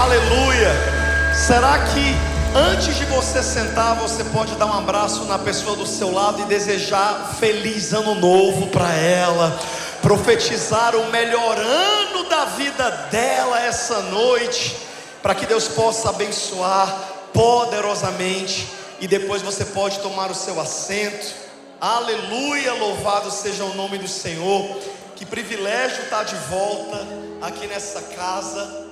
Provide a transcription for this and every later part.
Aleluia. Será que antes de você sentar, você pode dar um abraço na pessoa do seu lado e desejar feliz ano novo para ela, profetizar o melhor ano da vida dela essa noite, para que Deus possa abençoar poderosamente. E depois você pode tomar o seu assento. Aleluia, louvado seja o nome do Senhor. Que privilégio estar de volta aqui nessa casa.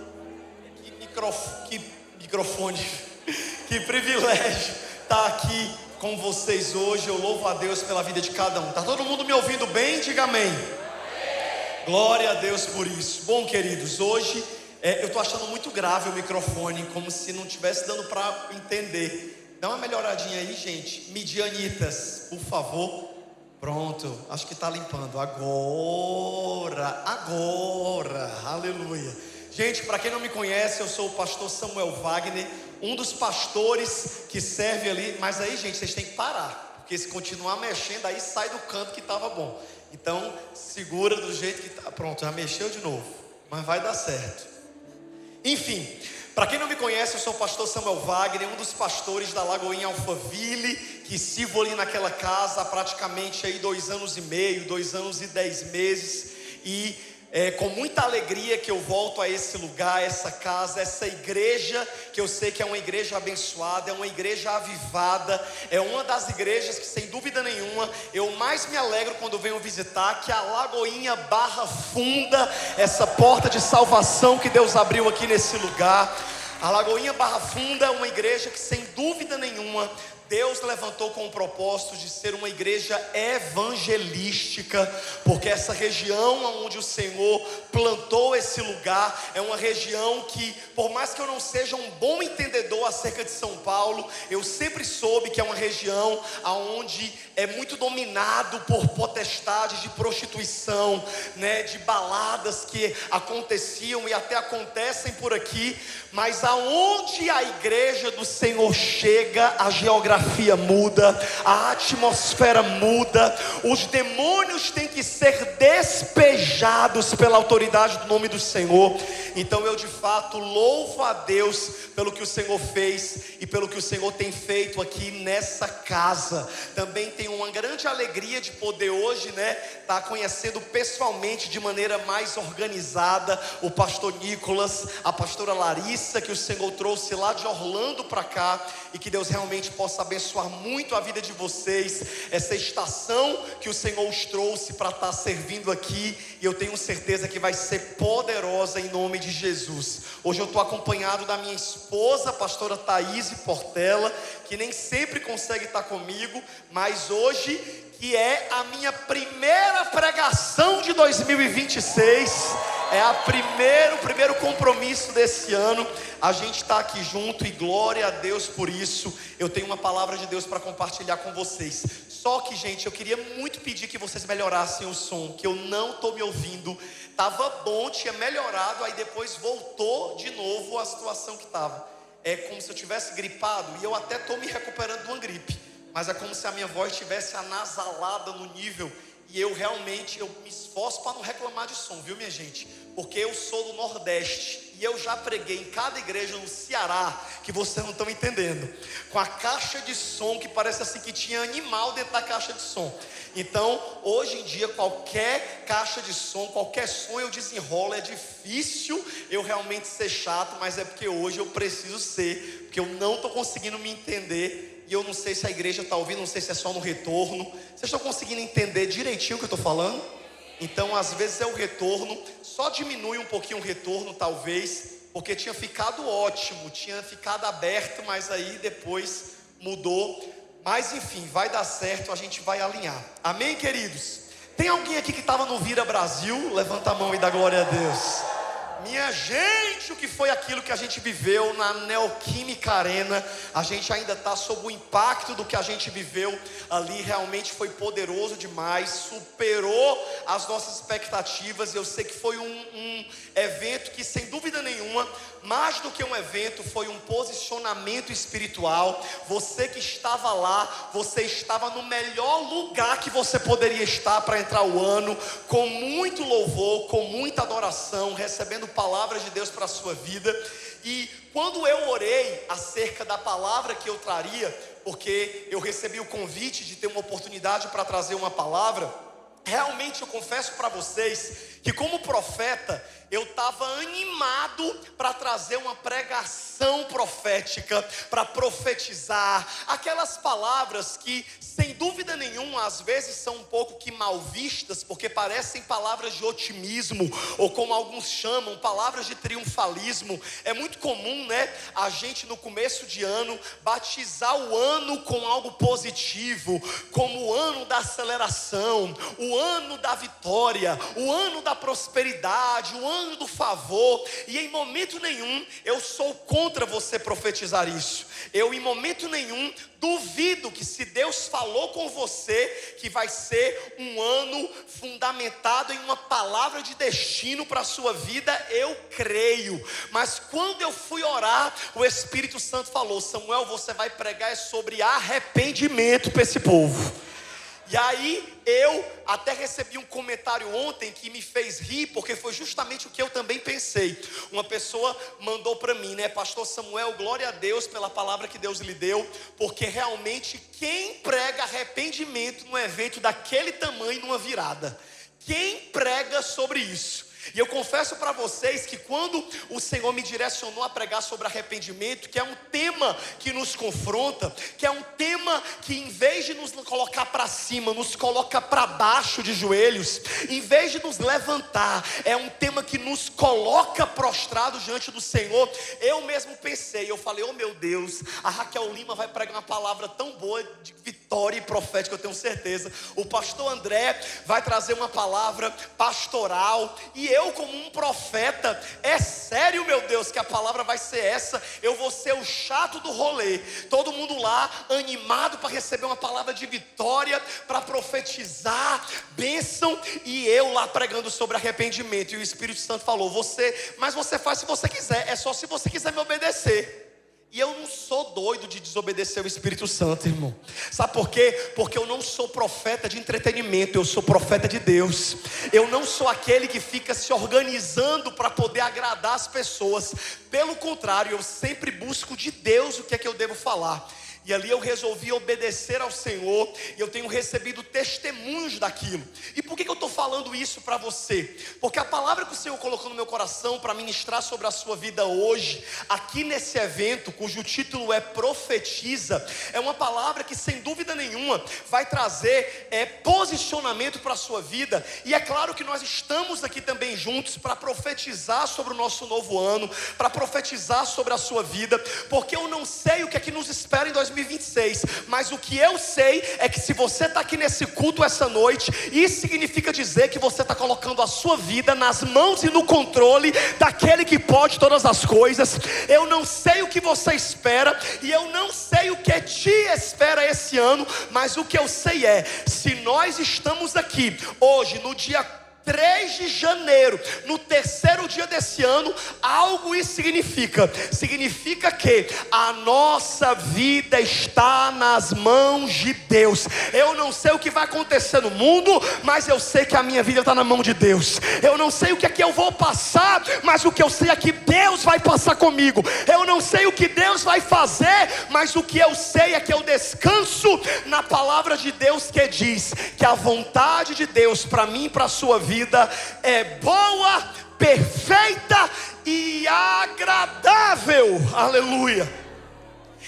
Que privilégio estar aqui com vocês hoje. Eu louvo a Deus pela vida de cada um. Está todo mundo me ouvindo bem? Diga amém. Glória a Deus por isso. Bom, queridos, hoje eu estou achando muito grave o microfone, como se não estivesse dando para entender. Dá uma melhoradinha aí, gente. Midianitas, por favor. Pronto, acho que está limpando. Agora, aleluia. Gente, para quem não me conhece, eu sou o pastor Samuel Wagner, um dos pastores que serve ali. Mas aí, gente, vocês têm que parar, porque se continuar mexendo, aí sai do canto que estava bom. Então, segura do jeito que está. Pronto, já mexeu de novo, mas vai dar certo. Enfim, para quem não me conhece, eu sou o pastor Samuel Wagner, um dos pastores da Lagoinha Alphaville, que sirvo ali naquela casa há praticamente aí 2 anos e meio, 2 anos e 10 meses. E com muita alegria que eu volto a esse lugar, essa casa, essa igreja, que eu sei que é uma igreja abençoada, é uma igreja avivada, é uma das igrejas que, sem dúvida nenhuma, eu mais me alegro quando venho visitar, que é a Lagoinha Barra Funda, essa porta de salvação que Deus abriu aqui nesse lugar. A Lagoinha Barra Funda é uma igreja que, sem dúvida nenhuma, Deus levantou com o propósito de ser uma igreja evangelística, porque essa região onde o Senhor plantou esse lugar é uma região que, por mais que eu não seja um bom entendedor acerca de São Paulo, eu sempre soube que é uma região onde é muito dominado por potestades de prostituição, né, de baladas que aconteciam e até acontecem por aqui, mas aonde a igreja do Senhor chega, a geografia muda, a atmosfera muda, os demônios têm que ser despejados pela autoridade do nome do Senhor. Então eu de fato louvo a Deus pelo que o Senhor fez e pelo que o Senhor tem feito aqui nessa casa. Também tenho uma grande alegria de poder hoje, estar conhecendo pessoalmente, de maneira mais organizada, o pastor Nicolas, a pastora Larissa, que o Senhor trouxe lá de Orlando para cá, e que Deus realmente possa abençoar muito a vida de vocês, essa estação que o Senhor os trouxe para estar servindo aqui, e eu tenho certeza que vai ser poderosa em nome de Jesus. Hoje eu estou acompanhado da minha esposa, a pastora Thaís Portela, que nem sempre consegue estar comigo, mas hoje, que é a minha primeira pregação de 2026, é o primeiro compromisso desse ano, a gente está aqui junto, e glória a Deus por isso. Eu tenho uma palavra de Deus para compartilhar com vocês. Só que, gente, eu queria muito pedir que vocês melhorassem o som, que eu não estou me ouvindo. Estava bom, tinha melhorado, aí depois voltou de novo a situação que estava. É como se eu tivesse gripado, e eu até estou me recuperando de uma gripe, mas é como se a minha voz estivesse anasalada no nível. E eu realmente me esforço para não reclamar de som, viu, minha gente? Porque eu sou do Nordeste, e eu já preguei em cada igreja no Ceará, que vocês não estão entendendo, com a caixa de som que parece assim que tinha animal dentro da caixa de som. Então, hoje em dia, qualquer caixa de som, qualquer som eu desenrolo. É difícil eu realmente ser chato, mas é porque hoje eu preciso ser, porque eu não estou conseguindo me entender. E eu não sei se a igreja está ouvindo, não sei se é só no retorno. Vocês estão conseguindo entender direitinho o que eu estou falando? Então, às vezes é o retorno. Só diminui um pouquinho o retorno, talvez, porque tinha ficado ótimo, tinha ficado aberto, mas aí depois mudou. Mas enfim, vai dar certo, a gente vai alinhar. Amém, queridos? Tem alguém aqui que estava no Vira Brasil? Levanta a mão e dá glória a Deus. Minha gente, o que foi aquilo que a gente viveu na Neoquímica Arena? A gente ainda está sob o impacto do que a gente viveu ali. Realmente foi poderoso demais, superou as nossas expectativas. Eu sei que foi um evento que, sem dúvida nenhuma, mais do que um evento, foi um posicionamento espiritual. Você que estava lá, você estava no melhor lugar que você poderia estar para entrar o ano, com muito louvor, com muita adoração, recebendo palavras de Deus para a sua vida. E quando eu orei acerca da palavra que eu traria, porque eu recebi o convite de ter uma oportunidade para trazer uma palavra, realmente eu confesso para vocês que como profeta eu estava animado para trazer uma pregação profética, para profetizar aquelas palavras que sem dúvida nenhuma às vezes são um pouco que mal vistas, porque parecem palavras de otimismo, ou como alguns chamam, palavras de triunfalismo. É muito comum, né, a gente no começo de ano batizar o ano com algo positivo, como o ano da aceleração, o ano da vitória, o ano da prosperidade, o ano do favor. E em momento nenhum eu sou contra você profetizar isso. Eu em momento nenhum duvido que se Deus falou com você que vai ser um ano fundamentado em uma palavra de destino para a sua vida, eu creio. Mas quando eu fui orar, o Espírito Santo falou: Samuel, você vai pregar sobre arrependimento para esse povo. E aí eu até recebi um comentário ontem que me fez rir, porque foi justamente o que eu também pensei. Uma pessoa mandou para mim, né: Pastor Samuel, glória a Deus pela palavra que Deus lhe deu, porque realmente quem prega arrependimento num evento daquele tamanho, numa virada, quem prega sobre isso? E eu confesso para vocês que quando o Senhor me direcionou a pregar sobre arrependimento, que é um tema que nos confronta, que é um tema que em vez de nos colocar para cima, nos coloca para baixo de joelhos, em vez de nos levantar, é um tema que nos coloca prostrados diante do Senhor. Eu mesmo pensei, eu falei: oh meu Deus, a Raquel Lima vai pregar uma palavra tão boa de vitória e profética, eu tenho certeza. O pastor André vai trazer uma palavra pastoral, e eu como um profeta, é sério, meu Deus, que a palavra vai ser essa? Eu vou ser o chato do rolê, todo mundo lá animado para receber uma palavra de vitória, para profetizar bênção, e eu lá pregando sobre arrependimento. E o Espírito Santo falou: mas você faz se você quiser, é só se você quiser me obedecer. E eu não sou doido de desobedecer o Espírito Santo, irmão. Sabe por quê? Porque eu não sou profeta de entretenimento, eu sou profeta de Deus. Eu não sou aquele que fica se organizando para poder agradar as pessoas. Pelo contrário, eu sempre busco de Deus o que é que eu devo falar. E ali eu resolvi obedecer ao Senhor, e eu tenho recebido testemunhos daquilo. E por que eu estou falando isso para você? Porque a palavra que o Senhor colocou no meu coração para ministrar sobre a sua vida hoje, aqui nesse evento, cujo título é Profetiza, é uma palavra que sem dúvida nenhuma vai trazer posicionamento para a sua vida. E é claro que nós estamos aqui também juntos para profetizar sobre o nosso novo ano, para profetizar sobre a sua vida, porque eu não sei o que é que nos espera em 2026, mas o que eu sei é que se você está aqui nesse culto essa noite, isso significa dizer que você está colocando a sua vida nas mãos e no controle daquele que pode todas as coisas. Eu não sei o que você espera, e eu não sei o que te espera esse ano, mas o que eu sei é, se nós estamos aqui hoje no dia 3 de janeiro, no terceiro dia desse ano, algo isso significa que a nossa vida está nas mãos de Deus. Eu não sei o que vai acontecer no mundo, mas eu sei que a minha vida está na mão de Deus. Eu não sei o que é que eu vou passar, mas o que eu sei é que Deus vai passar comigo. Eu não sei o que Deus vai fazer, mas o que eu sei é que eu descanso na palavra de Deus, que diz que a vontade de Deus para mim e para a sua vida é boa, perfeita e agradável. Aleluia.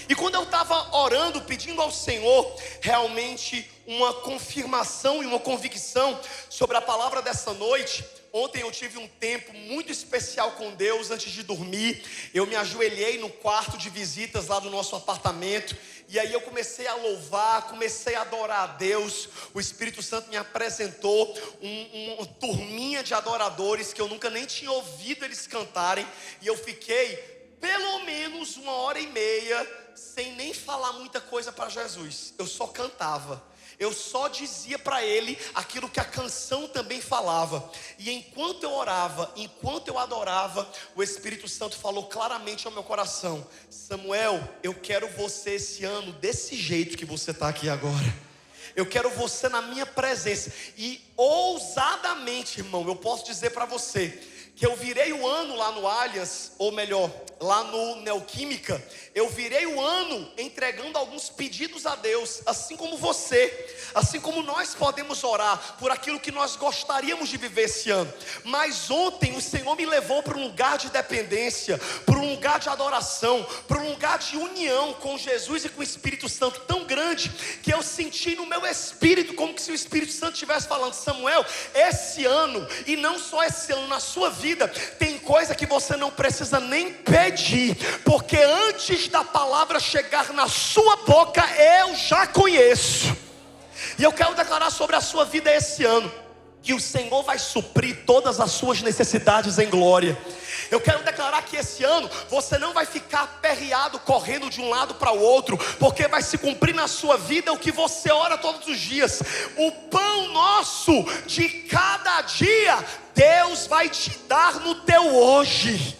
E quando eu estava orando, pedindo ao Senhor realmente uma confirmação e uma convicção sobre a palavra dessa noite, ontem eu tive um tempo muito especial com Deus antes de dormir. Eu me ajoelhei no quarto de visitas lá do nosso apartamento, e aí eu comecei a louvar, comecei a adorar a Deus. O Espírito Santo me apresentou uma turminha de adoradores que eu nunca nem tinha ouvido eles cantarem, e eu fiquei pelo menos 1h30 sem nem falar muita coisa para Jesus. Eu só cantava, eu só dizia para ele aquilo que a canção também falava. E enquanto eu orava, enquanto eu adorava, o Espírito Santo falou claramente ao meu coração: Samuel, eu quero você esse ano desse jeito que você está aqui agora. Eu quero você na minha presença. E ousadamente, irmão, eu posso dizer para você que eu virei o ano lá no Allianz, ou melhor, lá no Neoquímica, eu virei o ano entregando alguns pedidos a Deus, assim como você, assim como nós podemos orar por aquilo que nós gostaríamos de viver esse ano. Mas ontem o Senhor me levou para um lugar de dependência, para um lugar de adoração, para um lugar de união com Jesus e com o Espírito Santo tão grande, que eu senti no meu espírito, como que se o Espírito Santo estivesse falando: Samuel, esse ano, e não só esse ano, na sua vida, tem coisa que você não precisa nem pedir, porque antes da palavra chegar na sua boca, eu já conheço. E eu quero declarar sobre a sua vida esse ano, que o Senhor vai suprir todas as suas necessidades em glória. Eu quero declarar que esse ano você não vai ficar aperreado, correndo de um lado para o outro, porque vai se cumprir na sua vida o que você ora todos os dias. O pão nosso de cada dia, Deus vai te dar no teu hoje.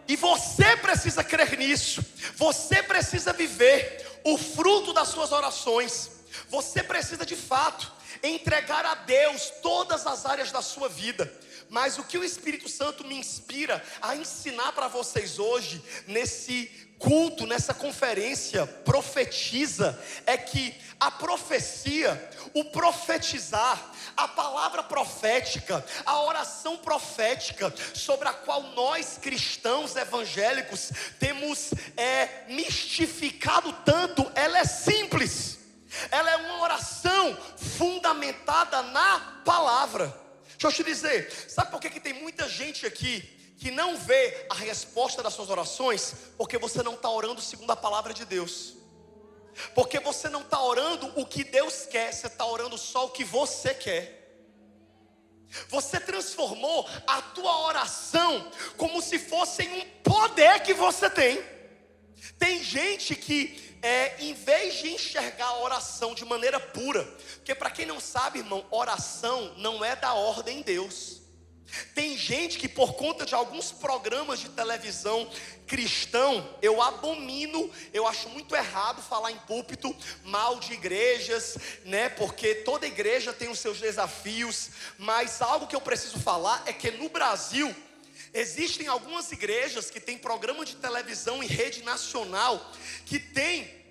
E você precisa crer nisso. Você precisa viver o fruto das suas orações. Você precisa de fato entregar a Deus todas as áreas da sua vida. Mas o que o Espírito Santo me inspira a ensinar para vocês hoje, nesse culto, nessa conferência, profetiza, é que a profecia, o profetizar, a palavra profética, a oração profética, sobre a qual nós cristãos evangélicos temos mistificado tanto, ela é simples. Ela é uma oração fundamentada na palavra. Deixa eu te dizer, sabe por que tem muita gente aqui que não vê a resposta das suas orações? Porque você não está orando segundo a palavra de Deus. Porque você não está orando o que Deus quer, você está orando só o que você quer. Você transformou a tua oração como se fosse um poder que você tem. Tem gente que em vez de enxergar a oração de maneira pura, porque para quem não sabe, irmão, oração não é da ordem Deus. Tem gente que por conta de alguns programas de televisão cristão, eu abomino, eu acho muito errado falar em púlpito mal de igrejas, né? Porque toda igreja tem os seus desafios, mas algo que eu preciso falar é que no Brasil existem algumas igrejas que têm programa de televisão em rede nacional, que tem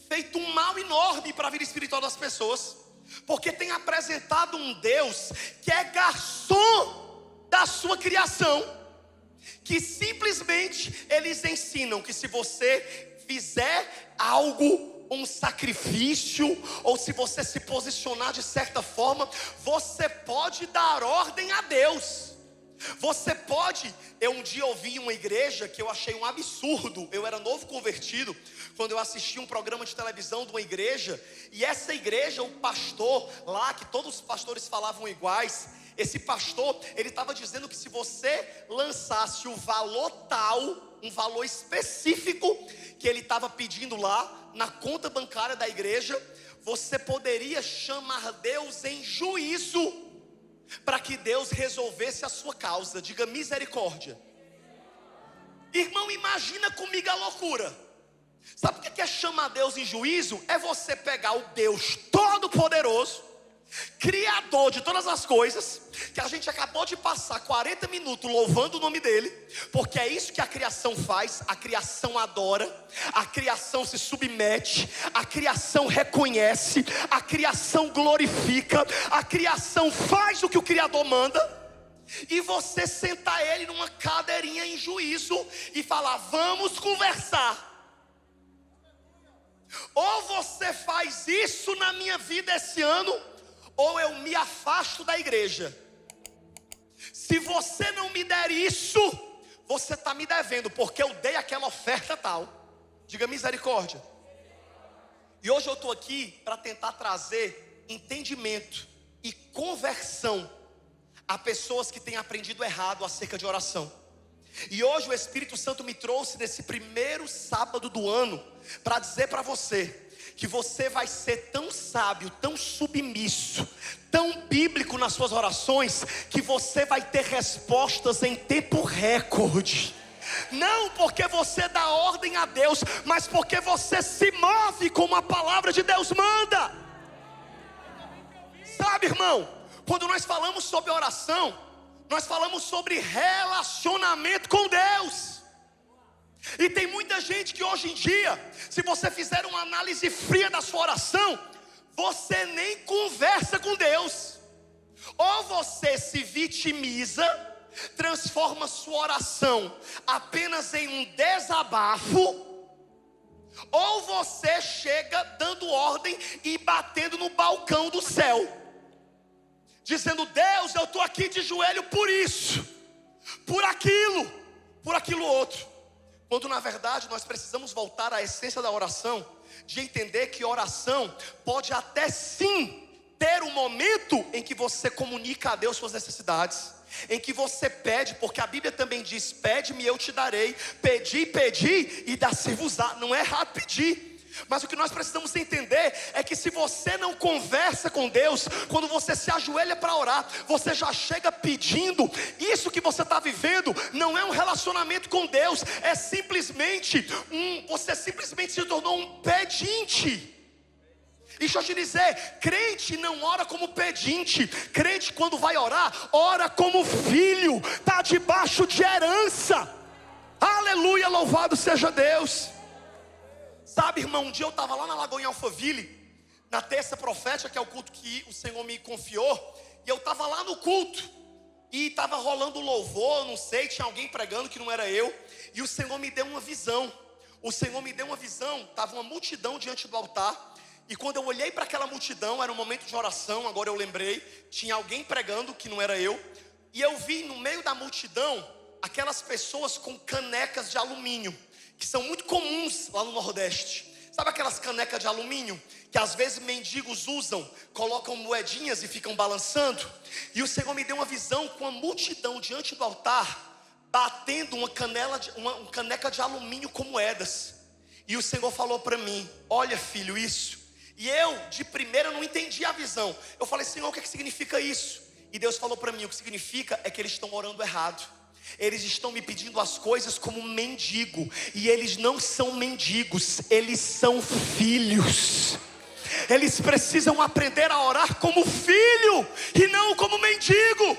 feito um mal enorme para a vida espiritual das pessoas, porque tem apresentado um Deus que é garçom da sua criação, que simplesmente eles ensinam que se você fizer algo, um sacrifício, ou se você se posicionar de certa forma, você pode dar ordem a Deus. Você pode. Eu um dia ouvi uma igreja que eu achei um absurdo. Eu era novo convertido, quando eu assisti um programa de televisão de uma igreja, e essa igreja, o pastor lá, que todos os pastores falavam iguais, esse pastor, ele estava dizendo que se você lançasse o valor tal, um valor específico que ele estava pedindo lá na conta bancária da igreja, você poderia chamar Deus em juízo, para que Deus resolvesse a sua causa. Diga misericórdia. Irmão, imagina comigo a loucura. Sabe o que é chamar Deus em juízo? É você pegar o Deus Todo-Poderoso, Criador de todas as coisas, que a gente acabou de passar 40 minutos louvando o nome dele, porque é isso que a criação faz. A criação adora, a criação se submete, a criação reconhece, a criação glorifica, a criação faz o que o Criador manda. E você sentar ele numa cadeirinha em juízo e falar: vamos conversar. Ou você faz isso na minha vida esse ano, ou eu me afasto da igreja. Se você não me der isso, você está me devendo, porque eu dei aquela oferta tal. Diga misericórdia. E hoje eu estou aqui para tentar trazer entendimento e conversão a pessoas que têm aprendido errado acerca de oração. E hoje o Espírito Santo me trouxe nesse primeiro sábado do ano para dizer para você que você vai ser tão sábio, tão submisso, tão bíblico nas suas orações, que você vai ter respostas em tempo recorde. Não porque você dá ordem a Deus, mas porque você se move como a palavra de Deus manda. Sabe, irmão, quando nós falamos sobre oração, nós falamos sobre relacionamento com Deus. E tem muita gente que hoje em dia, se você fizer uma análise fria da sua oração, você nem conversa com Deus. Ou você se vitimiza, transforma sua oração apenas em um desabafo, ou você chega dando ordem e batendo no balcão do céu, dizendo: Deus, eu estou aqui de joelho por isso, por aquilo outro. Quando na verdade nós precisamos voltar à essência da oração, de entender que oração pode até sim ter um momento em que você comunica a Deus suas necessidades, em que você pede, porque a Bíblia também diz: pede-me e eu te darei, pedi, pedi e dá-se-vos-á. Não é errado pedir, mas o que nós precisamos entender é que se você não conversa com Deus, quando você se ajoelha para orar, você já chega pedindo. Isso que você está vivendo não é um relacionamento com Deus, é simplesmente você simplesmente se tornou um pedinte. E deixa eu te dizer, crente não ora como pedinte. Crente, quando vai orar, ora como filho, está debaixo de herança. Aleluia, louvado seja Deus. Sabe, irmão, um dia eu estava lá na Lagoa em Alphaville, na terça profética, que é o culto que o Senhor me confiou. E eu estava lá no culto, e estava rolando louvor, não sei, tinha alguém pregando que não era eu. E o Senhor me deu uma visão. Estava uma multidão diante do altar. E quando eu olhei para aquela multidão, era um momento de oração, agora eu lembrei, tinha alguém pregando que não era eu. E eu vi no meio da multidão, aquelas pessoas com canecas de alumínio, que são muito comuns lá no Nordeste. Sabe aquelas canecas de alumínio, que às vezes mendigos usam, colocam moedinhas e ficam balançando? E o Senhor me deu uma visão com a multidão diante do altar, batendo uma caneca de alumínio com moedas. E o Senhor falou para mim: olha, filho, isso. E eu, de primeira, não entendi a visão. Eu falei: Senhor, o que significa isso? E Deus falou para mim: o que significa é que eles estão orando errado. Eles estão me pedindo as coisas como mendigo. E eles não são mendigos, eles são filhos. Eles precisam aprender a orar como filho e não como mendigo.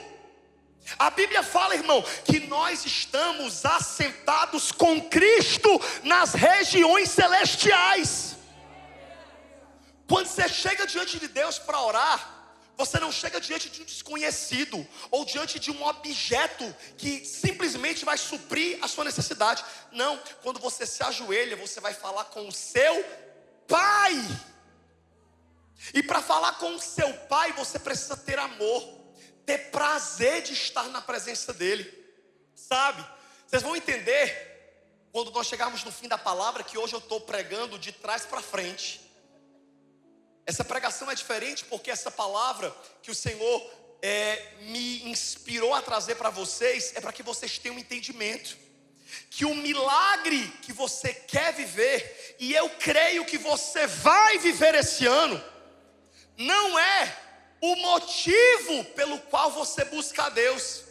A Bíblia fala, irmão, que nós estamos assentados com Cristo nas regiões celestiais. Quando você chega diante de Deus para orar, você não chega diante de um desconhecido, ou diante de um objeto que simplesmente vai suprir a sua necessidade. Não, quando você se ajoelha, você vai falar com o seu Pai. E para falar com o seu Pai, você precisa ter amor, ter prazer de estar na presença dEle. Sabe, vocês vão entender quando nós chegarmos no fim da palavra, que hoje eu estou pregando de trás para frente. Essa pregação é diferente porque essa palavra que o Senhor me inspirou a trazer para vocês é para que vocês tenham um entendimento que o milagre que você quer viver, e eu creio que você vai viver esse ano, não é o motivo pelo qual você busca a Deus.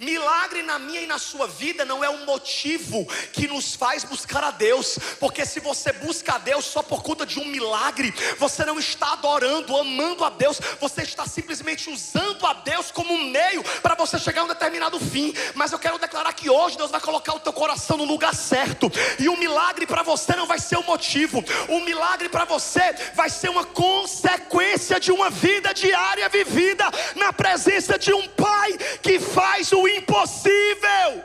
Milagre na minha e na sua vida não é um motivo que nos faz buscar a Deus, porque se você busca a Deus só por conta de um milagre, você não está adorando, amando a Deus, você está simplesmente usando a Deus como um meio para você chegar a um determinado fim. Mas eu quero declarar que hoje Deus vai colocar o teu coração no lugar certo, e o milagre para você não vai ser o motivo, o milagre para você vai ser uma consequência de uma vida diária vivida na presença de um Pai que faz o impossível.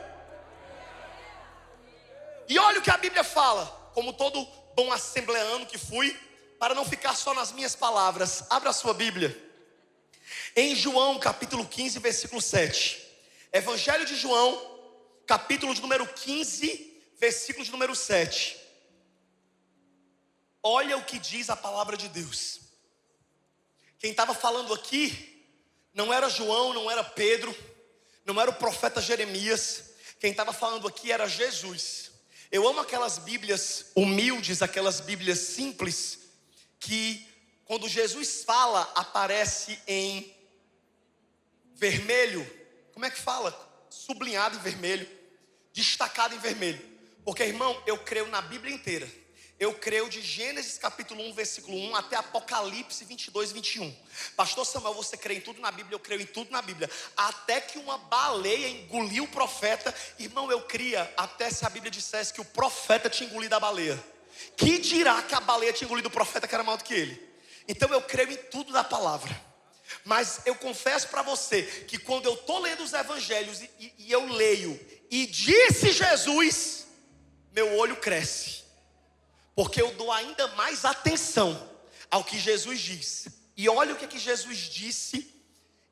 E olha o que a Bíblia fala, como todo bom assembleano que fui, para não ficar só nas minhas palavras. Abra a sua Bíblia em João capítulo 15, versículo 7. Evangelho de João, capítulo de número 15, versículo de número 7. Olha o que diz a palavra de Deus. Quem estava falando aqui não era João, não era Pedro, não era o profeta Jeremias. Quem estava falando aqui era Jesus. Eu amo aquelas Bíblias humildes, aquelas Bíblias simples, que quando Jesus fala, aparece em vermelho. Como é que fala? Sublinhado em vermelho, destacado em vermelho. Porque, irmão, eu creio na Bíblia inteira. eu creio de Gênesis capítulo 1, versículo 1 até Apocalipse 22, 21. Pastor Samuel, você crê em tudo na Bíblia? Eu creio em tudo na Bíblia. Até que uma baleia engoliu o profeta. Irmão, eu cria até se a Bíblia dissesse que o profeta tinha engolido a baleia. Que dirá que a baleia tinha engolido o profeta que era maior do que ele? Então eu creio em tudo da palavra. Mas eu confesso para você que quando eu estou lendo os evangelhos e eu leio e disse Jesus, meu olho cresce. Porque eu dou ainda mais atenção ao que Jesus diz. E olha o que Jesus disse.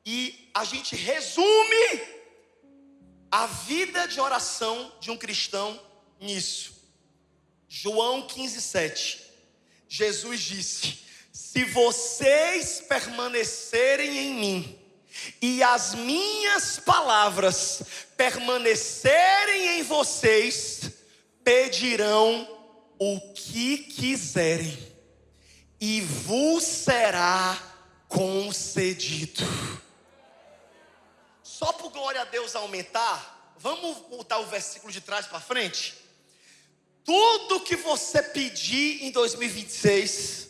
E a gente resume a vida de oração de um cristão nisso. João 15:7. Jesus disse: se vocês permanecerem em mim e as minhas palavras permanecerem em vocês, pedirão o que quiserem e vos será concedido. Só por glória a Deus aumentar, vamos botar o versículo de trás para frente. Tudo que você pedir em 2026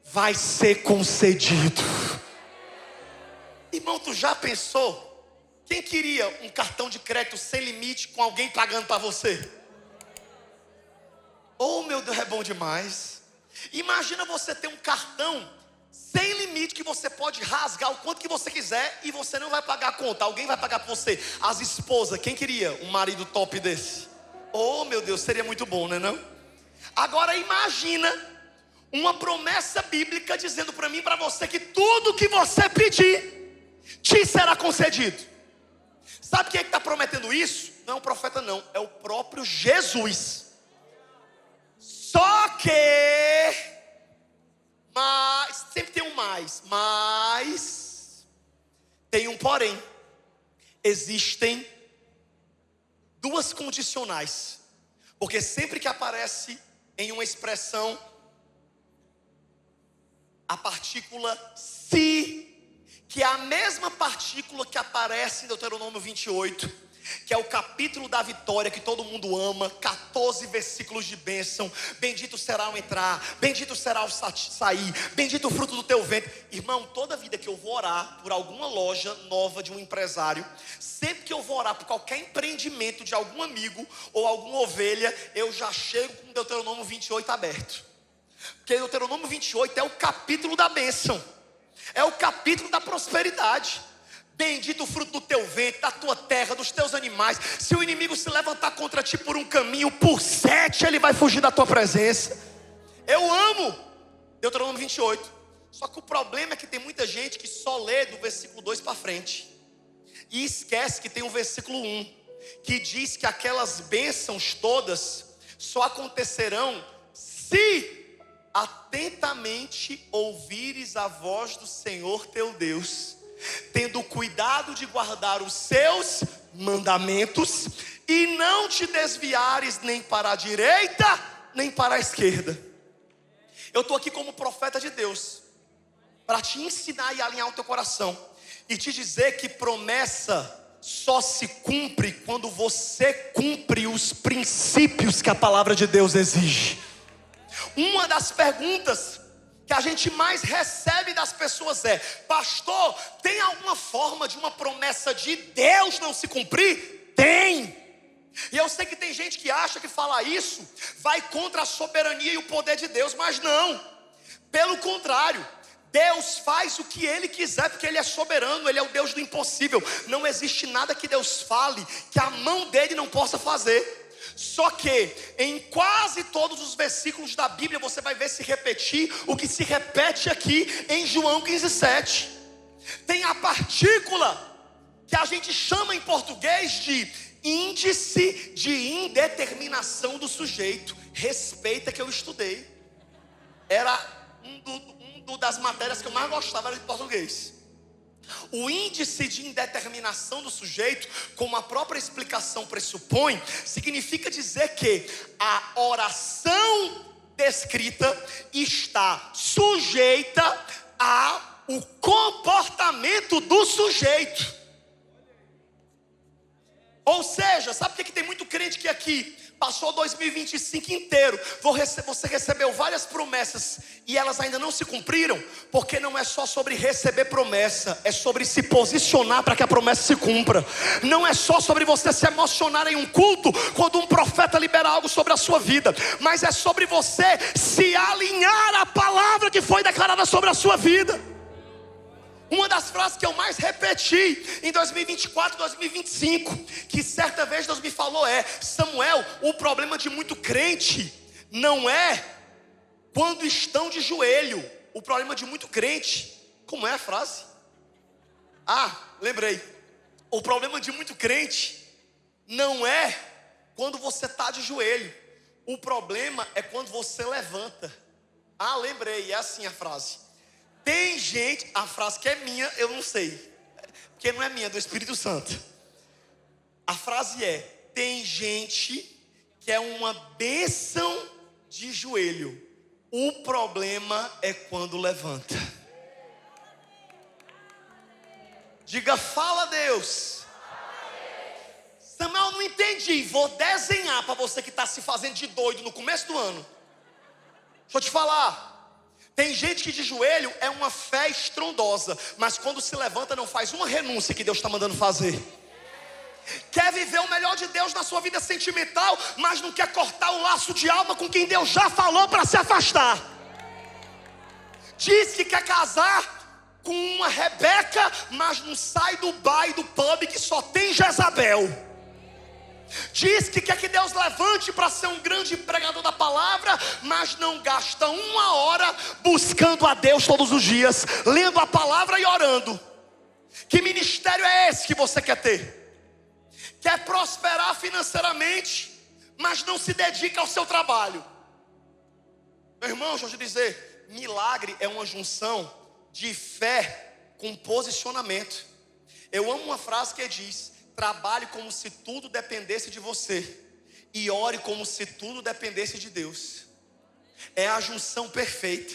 vai ser concedido. Irmão, tu já pensou? Quem queria um cartão de crédito sem limite com alguém pagando para você? Oh, meu Deus, é bom demais. Imagina você ter um cartão sem limite que você pode rasgar o quanto que você quiser e você não vai pagar a conta, alguém vai pagar por você. As esposas, quem queria um marido top desse? Oh, meu Deus, seria muito bom, né não? Agora imagina uma promessa bíblica dizendo para mim e para você que tudo que você pedir te será concedido. Sabe quem é que está prometendo isso? Não é um profeta não, é o próprio Jesus. Só que, mas, sempre tem um mas tem um porém. Existem duas condicionais. Porque sempre que aparece em uma expressão a partícula se, que é a mesma partícula que aparece em Deuteronômio 28, que é o capítulo da vitória que todo mundo ama, 14 versículos de bênção. Bendito será o entrar, bendito será o sair, bendito o fruto do teu ventre. Irmão, toda vida que eu vou orar por alguma loja nova de um empresário, sempre que eu vou orar por qualquer empreendimento de algum amigo ou alguma ovelha, eu já chego com Deuteronômio 28 aberto. Porque Deuteronômio 28 é o capítulo da bênção, é o capítulo da prosperidade. Bendito o fruto do teu ventre, da tua terra, dos teus animais. Se o inimigo se levantar contra ti por um caminho, por 7 ele vai fugir da tua presença. Eu amo Deuteronômio 28. Só que o problema é que tem muita gente que só lê do versículo 2 para frente e esquece que tem o versículo 1, que diz que aquelas bênçãos todas só acontecerão se atentamente ouvires a voz do Senhor teu Deus, tendo cuidado de guardar os seus mandamentos e não te desviares nem para a direita nem para a esquerda. Eu estou aqui como profeta de Deus para te ensinar e alinhar o teu coração e te dizer que promessa só se cumpre quando você cumpre os princípios que a palavra de Deus exige. Uma das perguntas que a gente mais recebe das pessoas é: pastor, tem alguma forma de uma promessa de Deus não se cumprir? Tem. E eu sei que tem gente que acha que falar isso vai contra a soberania e o poder de Deus, mas não. Pelo contrário, Deus faz o que Ele quiser, porque Ele é soberano, Ele é o Deus do impossível. Não existe nada que Deus fale que a mão dele não possa fazer. Só que em quase todos os versículos da Bíblia você vai ver se repetir o que se repete aqui em João 15:7. Tem a partícula que a gente chama em português de índice de indeterminação do sujeito. Respeita que eu estudei. Era uma das matérias que eu mais gostava, era de português. O índice de indeterminação do sujeito, como a própria explicação pressupõe, significa dizer que a oração descrita está sujeita ao comportamento do sujeito. Ou seja, sabe por que tem muito crente que aqui, Passou 2025 inteiro, você recebeu várias promessas e elas ainda não se cumpriram, porque não é só sobre receber promessa, é sobre se posicionar para que a promessa se cumpra. Não é só sobre você se emocionar em um culto quando um profeta libera algo sobre a sua vida, mas é sobre você se alinhar à palavra que foi declarada sobre a sua vida. Uma das frases que eu mais repeti em 2024, 2025, que certa vez Deus me falou Samuel, o problema de muito crente não é quando estão de joelho. O problema de muito crente, como é a frase? Lembrei. O problema de muito crente não é quando você está de joelho. O problema é quando você levanta. Lembrei, é assim a frase. Tem gente, a frase que é minha, eu não sei, porque não é minha, é do Espírito Santo. A frase é: tem gente que é uma bênção de joelho, o problema é quando levanta. Diga, fala Deus. Samuel, não entendi, vou desenhar para você que está se fazendo de doido no começo do ano. Deixa eu te falar. Tem gente que de joelho é uma fé estrondosa, mas quando se levanta não faz uma renúncia que Deus está mandando fazer. Quer viver o melhor de Deus na sua vida sentimental, mas não quer cortar o laço de alma com quem Deus já falou para se afastar. Diz que quer casar com uma Rebeca, mas não sai do bar e do pub que só tem Jezabel. Diz que quer que Deus levante para ser um grande pregador da palavra, mas não gasta uma hora buscando a Deus todos os dias, lendo a palavra e orando. Que ministério é esse que você quer ter? Quer prosperar financeiramente, mas não se dedica ao seu trabalho. Meu irmão, deixa eu te dizer, milagre é uma junção de fé com posicionamento. Eu amo uma frase que diz: trabalhe como se tudo dependesse de você e ore como se tudo dependesse de Deus. É a junção perfeita.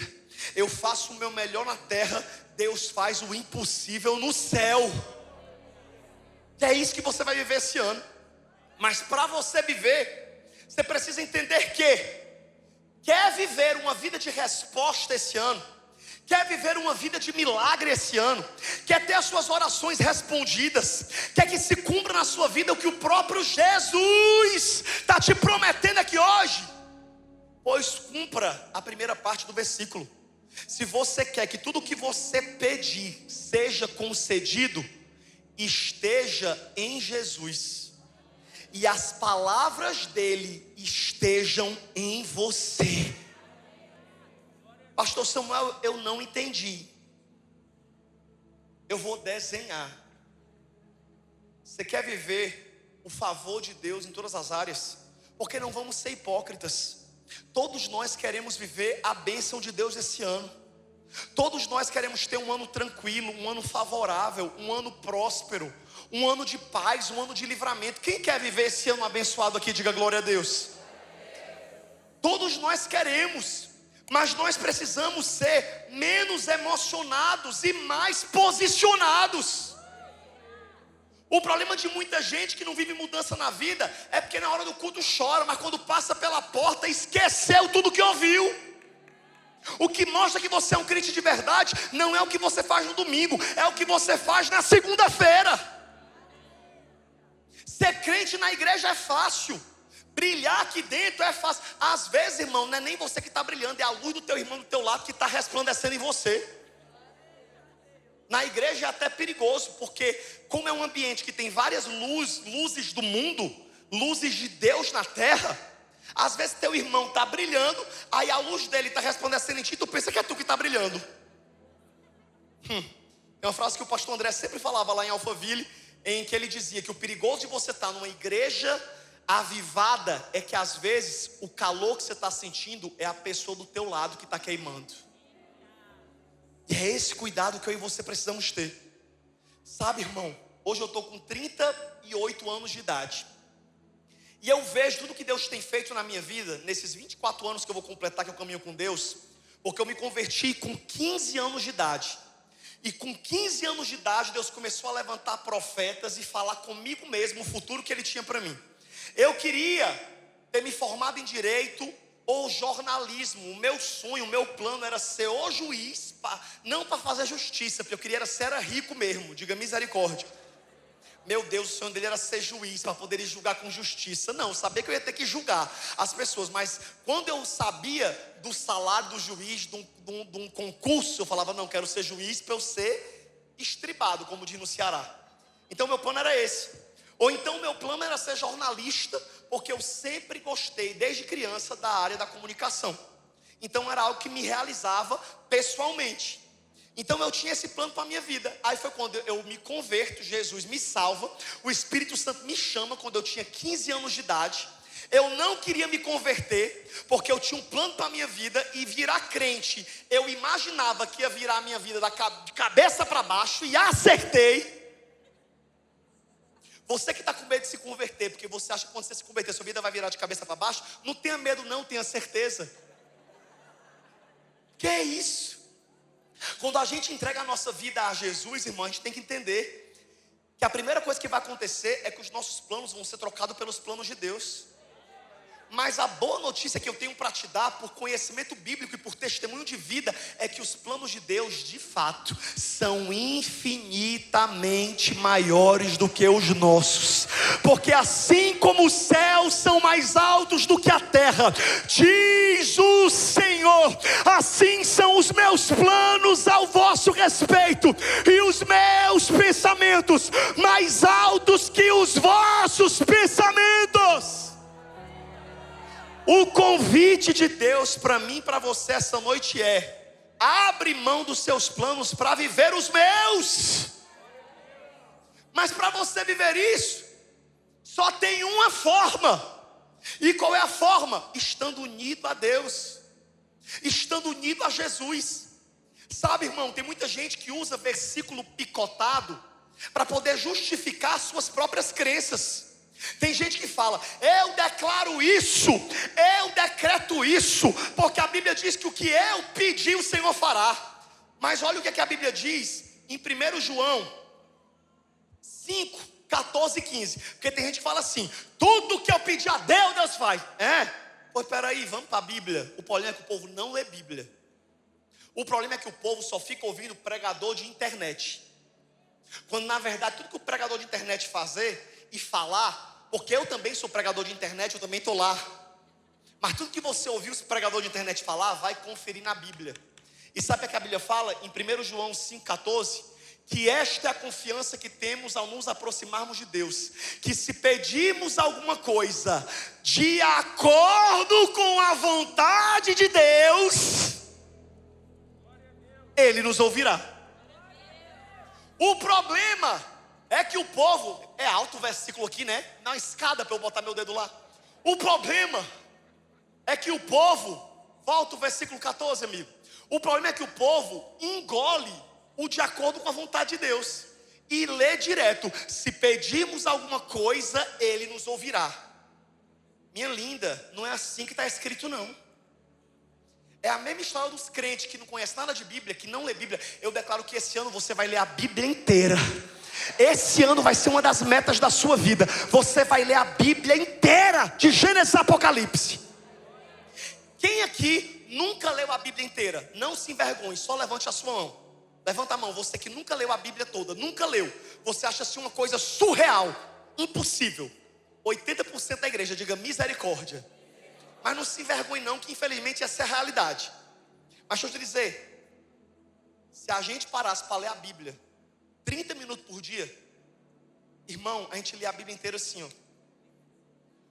Eu faço o meu melhor na terra, Deus faz o impossível no céu. E é isso que você vai viver esse ano. Mas para você viver, você precisa entender que quer viver uma vida de resposta esse ano, quer viver uma vida de milagre esse ano, quer ter as suas orações respondidas, quer que se cumpra na sua vida o que o próprio Jesus está te prometendo aqui hoje, pois cumpra a primeira parte do versículo. Se você quer que tudo o que você pedir seja concedido, esteja em Jesus e as palavras dele estejam em você. Pastor Samuel, eu não entendi. Eu vou desenhar. Você quer viver o favor de Deus em todas as áreas? Porque não vamos ser hipócritas. Todos nós queremos viver a bênção de Deus esse ano. Todos nós queremos ter um ano tranquilo, um ano favorável, um ano próspero, um ano de paz, um ano de livramento. Quem quer viver esse ano abençoado aqui, diga glória a Deus. Todos nós queremos. Mas nós precisamos ser menos emocionados e mais posicionados. O problema de muita gente que não vive mudança na vida é porque na hora do culto chora, mas quando passa pela porta esqueceu tudo que ouviu. O que mostra que você é um crente de verdade não é o que você faz no domingo, é o que você faz na segunda-feira. Ser crente na igreja é fácil. Brilhar aqui dentro é fácil. Às vezes, irmão, não é nem você que está brilhando, é a luz do teu irmão do teu lado que está resplandecendo em você. Na igreja é até perigoso, porque como é um ambiente que tem várias luzes do mundo, luzes de Deus na terra, às vezes teu irmão está brilhando, aí a luz dele está resplandecendo em ti, tu pensa que é tu que está brilhando. É uma frase que o pastor André sempre falava lá em Alphaville, em que ele dizia que o perigoso de você estar numa igreja avivada é que às vezes o calor que você está sentindo é a pessoa do teu lado que está queimando. E é esse cuidado que eu e você precisamos ter. Sabe, irmão, hoje eu estou com 38 anos de idade. E eu vejo tudo que Deus tem feito na minha vida, nesses 24 anos que eu vou completar que eu caminho com Deus, porque eu me converti com 15 anos de idade. E com 15 anos de idade Deus começou a levantar profetas e falar comigo mesmo o futuro que Ele tinha para mim. Eu queria ter me formado em direito ou jornalismo. O meu sonho, o meu plano era ser o juiz, não para fazer justiça, porque eu queria ser rico mesmo, diga misericórdia. Meu Deus, o sonho dele era ser juiz, para poder julgar com justiça. Não, eu sabia que eu ia ter que julgar as pessoas, mas quando eu sabia do salário do juiz, de um concurso, eu falava, não, quero ser juiz para eu ser estribado, como diz no Ceará. Então meu plano era esse. Ou então meu plano era ser jornalista, porque eu sempre gostei, desde criança, da área da comunicação. Então era algo que me realizava pessoalmente. Então eu tinha esse plano para a minha vida. Aí foi quando eu me converto, Jesus me salva, o Espírito Santo me chama quando eu tinha 15 anos de idade. Eu não queria me converter, porque eu tinha um plano para a minha vida e virar crente. Eu imaginava que ia virar a minha vida de cabeça para baixo e acertei. Você que está com medo de se converter, porque você acha que quando você se converter, sua vida vai virar de cabeça para baixo, não tenha medo não, tenha certeza. Que é isso? Quando a gente entrega a nossa vida a Jesus, irmão, a gente tem que entender que a primeira coisa que vai acontecer é que os nossos planos vão ser trocados pelos planos de Deus. Mas a boa notícia que eu tenho para te dar, por conhecimento bíblico e por testemunho de vida, é que os planos de Deus, de fato, são infinitamente maiores do que os nossos. Porque assim como os céus são mais altos do que a terra, diz o Senhor, assim são os meus planos ao vosso respeito, e os meus pensamentos mais altos que os vossos pensamentos. O convite de Deus para mim e para você essa noite é: abre mão dos seus planos para viver os meus. Mas para você viver isso, só tem uma forma. E qual é a forma? Estando unido a Deus, estando unido a Jesus. Sabe, irmão, tem muita gente que usa versículo picotado para poder justificar suas próprias crenças. Tem gente que fala, eu declaro isso, eu decreto isso, porque a Bíblia diz que o que eu pedi o Senhor fará. Mas olha o que a Bíblia diz em 1 João 5, 14 e 15. Porque tem gente que fala assim, tudo que eu pedir a Deus, Deus faz. Pois peraí, vamos para a Bíblia. O problema é que o povo não lê Bíblia. O problema é que o povo só fica ouvindo pregador de internet, quando na verdade tudo que o pregador de internet fazer e falar, porque eu também sou pregador de internet, eu também estou lá, mas tudo que você ouviu os pregadores de internet falar, vai conferir na Bíblia. E sabe o que a Bíblia fala em 1 João 5,14? Que esta é a confiança que temos ao nos aproximarmos de Deus, que se pedirmos alguma coisa de acordo com a vontade de Deus, Ele nos ouvirá. O problema é que o povo, é alto o versículo aqui, né? Na escada para eu botar meu dedo lá. O problema é que o povo, volta o versículo 14, amigo. O problema é que o povo engole o de acordo com a vontade de Deus e lê direto, se pedirmos alguma coisa, Ele nos ouvirá. Minha linda, não é assim que está escrito não. É a mesma história dos crentes que não conhecem nada de Bíblia, que não lê Bíblia. Eu declaro que esse ano você vai ler a Bíblia inteira. Esse ano vai ser uma das metas da sua vida. Você vai ler a Bíblia inteira, de Gênesis a Apocalipse. Quem aqui nunca leu a Bíblia inteira? Não se envergonhe, só levante a sua mão. Levanta a mão, você que nunca leu a Bíblia toda, nunca leu. Você acha assim uma coisa surreal, impossível. 80% da igreja, diga misericórdia. Mas não se envergonhe não, que infelizmente essa é a realidade. Mas deixa eu te dizer, se a gente parasse para ler a Bíblia 30 minutos por dia, irmão, a gente lê a Bíblia inteira assim, ó.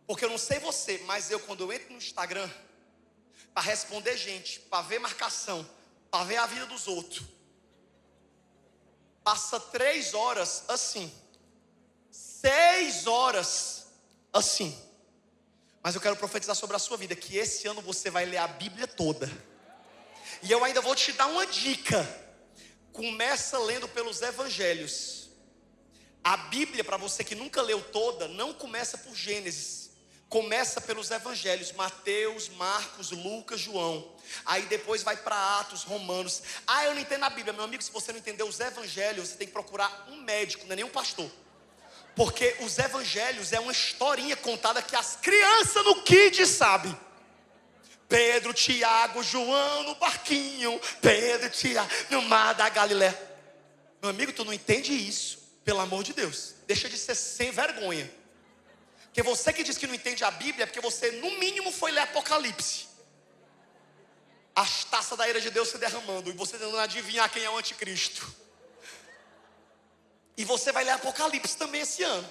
Porque eu não sei você, mas quando eu entro no Instagram para responder gente, para ver marcação, para ver a vida dos outros, passa 3 horas assim, 6 horas assim. Mas eu quero profetizar sobre a sua vida, que esse ano você vai ler a Bíblia toda. E eu ainda vou te dar uma dica. Começa lendo pelos evangelhos. A Bíblia, para você que nunca leu toda, não começa por Gênesis. Começa pelos evangelhos, Mateus, Marcos, Lucas, João. Aí depois vai para Atos, Romanos. Eu não entendo a Bíblia. Meu amigo, se você não entender os evangelhos, você tem que procurar um médico, não é nem um pastor. Porque os evangelhos é uma historinha contada que as crianças no kids sabem. Pedro, Tiago, João no barquinho. Pedro, Tiago no mar da Galileia. Meu amigo, tu não entende isso. Pelo amor de Deus, deixa de ser sem vergonha. Porque você que diz que não entende a Bíblia é porque você no mínimo foi ler Apocalipse. As taças da ira de Deus se derramando e você tentando adivinhar quem é o anticristo. E você vai ler Apocalipse também esse ano.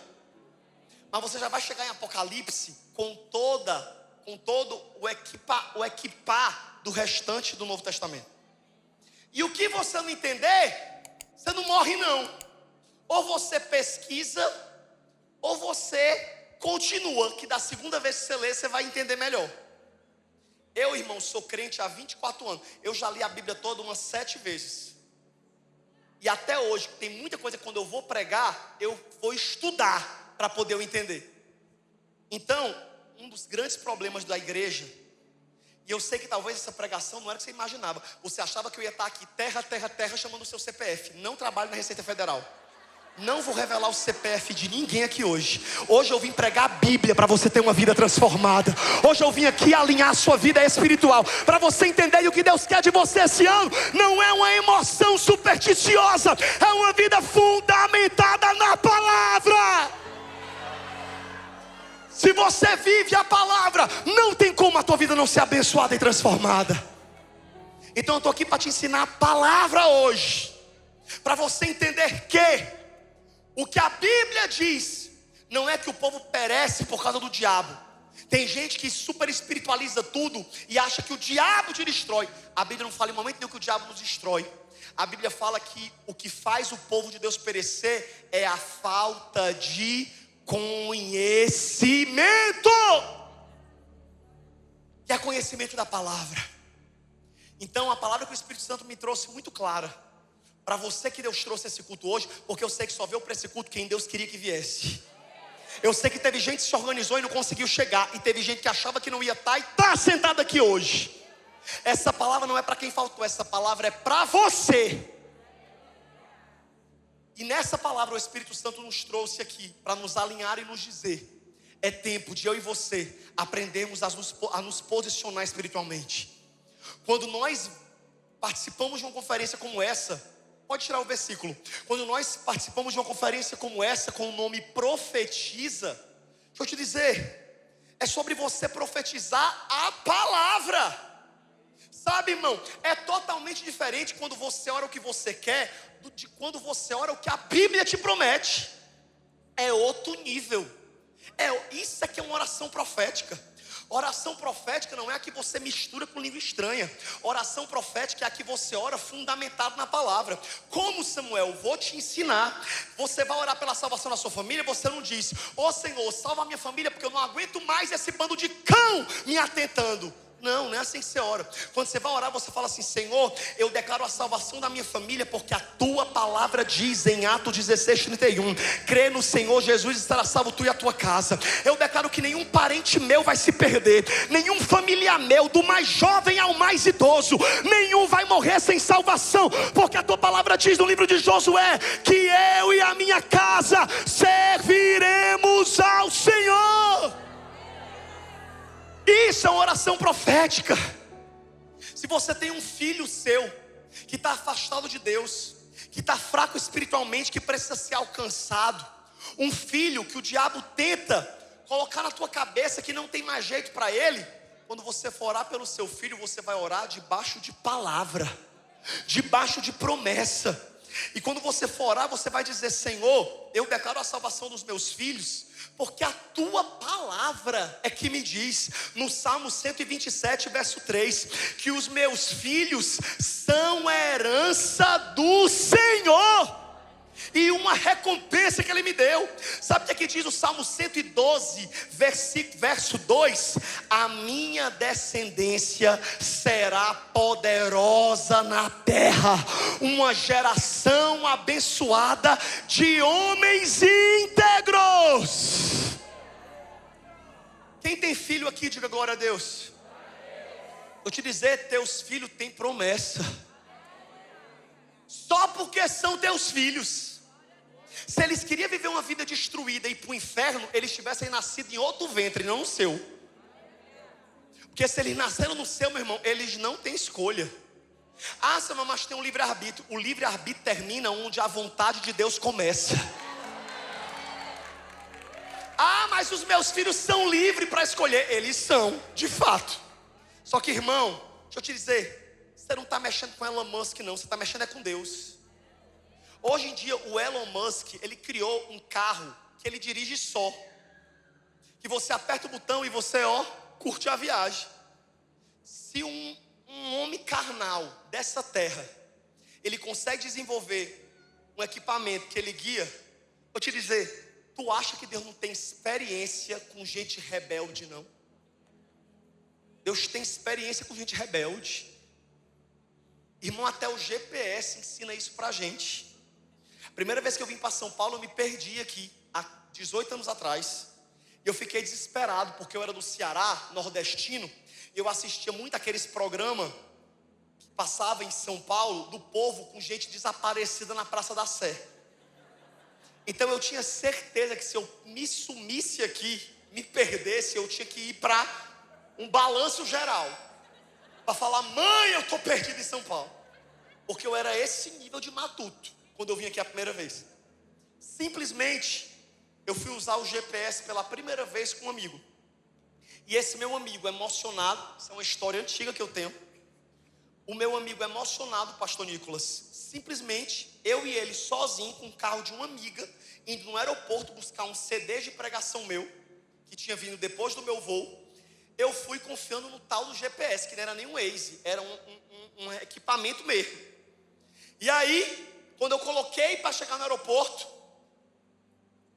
Mas você já vai chegar em Apocalipse com todo o equipar do restante do Novo Testamento. E o que você não entender, você não morre não. Ou você pesquisa, ou você continua, que da segunda vez que você lê, você vai entender melhor. Eu, irmão, sou crente há 24 anos. Eu já li a Bíblia toda umas 7 vezes. E até hoje, tem muita coisa que quando eu vou pregar, eu vou estudar para poder eu entender. Então, um dos grandes problemas da igreja, e eu sei que talvez essa pregação não era o que você imaginava. Você achava que eu ia estar aqui terra, chamando o seu CPF. Não trabalho na Receita Federal. Não vou revelar o CPF de ninguém aqui hoje. Hoje eu vim pregar a Bíblia para você ter uma vida transformada. Hoje eu vim aqui alinhar a sua vida espiritual, para você entender que o que Deus quer de você esse ano não é uma emoção supersticiosa, é uma vida fundamentada na palavra. Se você vive a palavra, não tem como a tua vida não ser abençoada e transformada. Então eu estou aqui para te ensinar a palavra hoje, para você entender que o que a Bíblia diz não é que o povo perece por causa do diabo. Tem gente que super espiritualiza tudo e acha que o diabo te destrói. A Bíblia não fala em momento nenhum que o diabo nos destrói. A Bíblia fala que o que faz o povo de Deus perecer é a falta de conhecimento. Que é conhecimento da palavra. Então a palavra que o Espírito Santo me trouxe muito clara para você que Deus trouxe esse culto hoje, porque eu sei que só veio para esse culto quem Deus queria que viesse. Eu sei que teve gente que se organizou e não conseguiu chegar, e teve gente que achava que não ia estar e está sentado aqui hoje. Essa palavra não é para quem faltou, essa palavra é para você. E nessa palavra o Espírito Santo nos trouxe aqui para nos alinhar e nos dizer: é tempo de eu e você aprendermos a nos posicionar espiritualmente. Quando nós participamos de uma conferência como essa, pode tirar o versículo. Quando nós participamos de uma conferência como essa, com o nome Profetiza, deixa eu te dizer, é sobre você profetizar a palavra. Sabe, irmão, é totalmente diferente quando você ora o que você quer, de quando você ora o que a Bíblia te promete. É outro nível. Isso aqui é uma oração profética. Oração profética não é a que você mistura com língua estranha. Oração profética é a que você ora fundamentado na palavra. Como, Samuel? Vou te ensinar. Você vai orar pela salvação da sua família. Você não diz: ô Senhor, salva a minha família, porque eu não aguento mais esse bando de cão me atentando. Não é assim que você ora. Quando você vai orar, você fala assim: Senhor, eu declaro a salvação da minha família, porque a tua palavra diz em Atos 16:31, crê no Senhor Jesus e estará salvo tu e a tua casa. Eu declaro que nenhum parente meu vai se perder, nenhum familiar meu, do mais jovem ao mais idoso, nenhum vai morrer sem salvação, porque a tua palavra diz no livro de Josué que eu e a minha casa serviremos ao Senhor. Isso é uma oração profética. Se você tem um filho seu que está afastado de Deus, que está fraco espiritualmente, que precisa ser alcançado, um filho que o diabo tenta colocar na tua cabeça que não tem mais jeito para ele, quando você for orar pelo seu filho, você vai orar debaixo de palavra, debaixo de promessa. E quando você for orar, você vai dizer: Senhor, eu declaro a salvação dos meus filhos, porque a tua palavra é que me diz, no Salmo 127, verso 3, que os meus filhos são a herança do Senhor, e uma recompensa que Ele me deu. Sabe o que aqui diz o Salmo 112, verso 2? A minha descendência será poderosa na terra, uma geração abençoada de homens íntegros. Quem tem filho aqui, diga glória a Deus. Eu te dizer, teus filhos têm promessa. Só porque são teus filhos. Se eles queriam viver uma vida destruída e ir para o inferno, eles tivessem nascido em outro ventre, não no seu. Porque se eles nasceram no seu, meu irmão, eles não têm escolha. Ah, Samuel, mas tem um livre-arbítrio. O livre-arbítrio termina onde a vontade de Deus começa. Ah, mas os meus filhos são livres para escolher. Eles são, de fato. Só que, irmão, deixa eu te dizer, você não está mexendo com Elon Musk, não. Você está mexendo é com Deus. Hoje em dia, o Elon Musk, ele criou um carro que ele dirige só. Que você aperta o botão e você, curte a viagem. Se um homem carnal dessa terra, ele consegue desenvolver um equipamento que ele guia, vou te dizer, tu acha que Deus não tem experiência com gente rebelde, não? Deus tem experiência com gente rebelde. Irmão, até o GPS ensina isso pra gente. A primeira vez que eu vim para São Paulo, eu me perdi aqui, há 18 anos atrás. Eu fiquei desesperado, porque eu era do Ceará, nordestino, e eu assistia muito aqueles programas que passavam em São Paulo, do povo com gente desaparecida na Praça da Sé. Então eu tinha certeza que se eu me sumisse aqui, me perdesse, eu tinha que ir para um balanço geral, para falar, mãe, eu estou perdido em São Paulo. Porque eu era esse nível de matuto, quando eu vim aqui a primeira vez. Simplesmente, eu fui usar o GPS pela primeira vez com um amigo. E esse meu amigo emocionado, isso é uma história antiga que eu tenho. O meu amigo emocionado, pastor Nicolas, simplesmente, eu e ele sozinho, com o carro de uma amiga, indo no aeroporto buscar um CD de pregação meu, que tinha vindo depois do meu voo. Eu fui confiando no tal do GPS, que não era nem um Waze, era um equipamento mesmo. E aí, quando eu coloquei para chegar no aeroporto,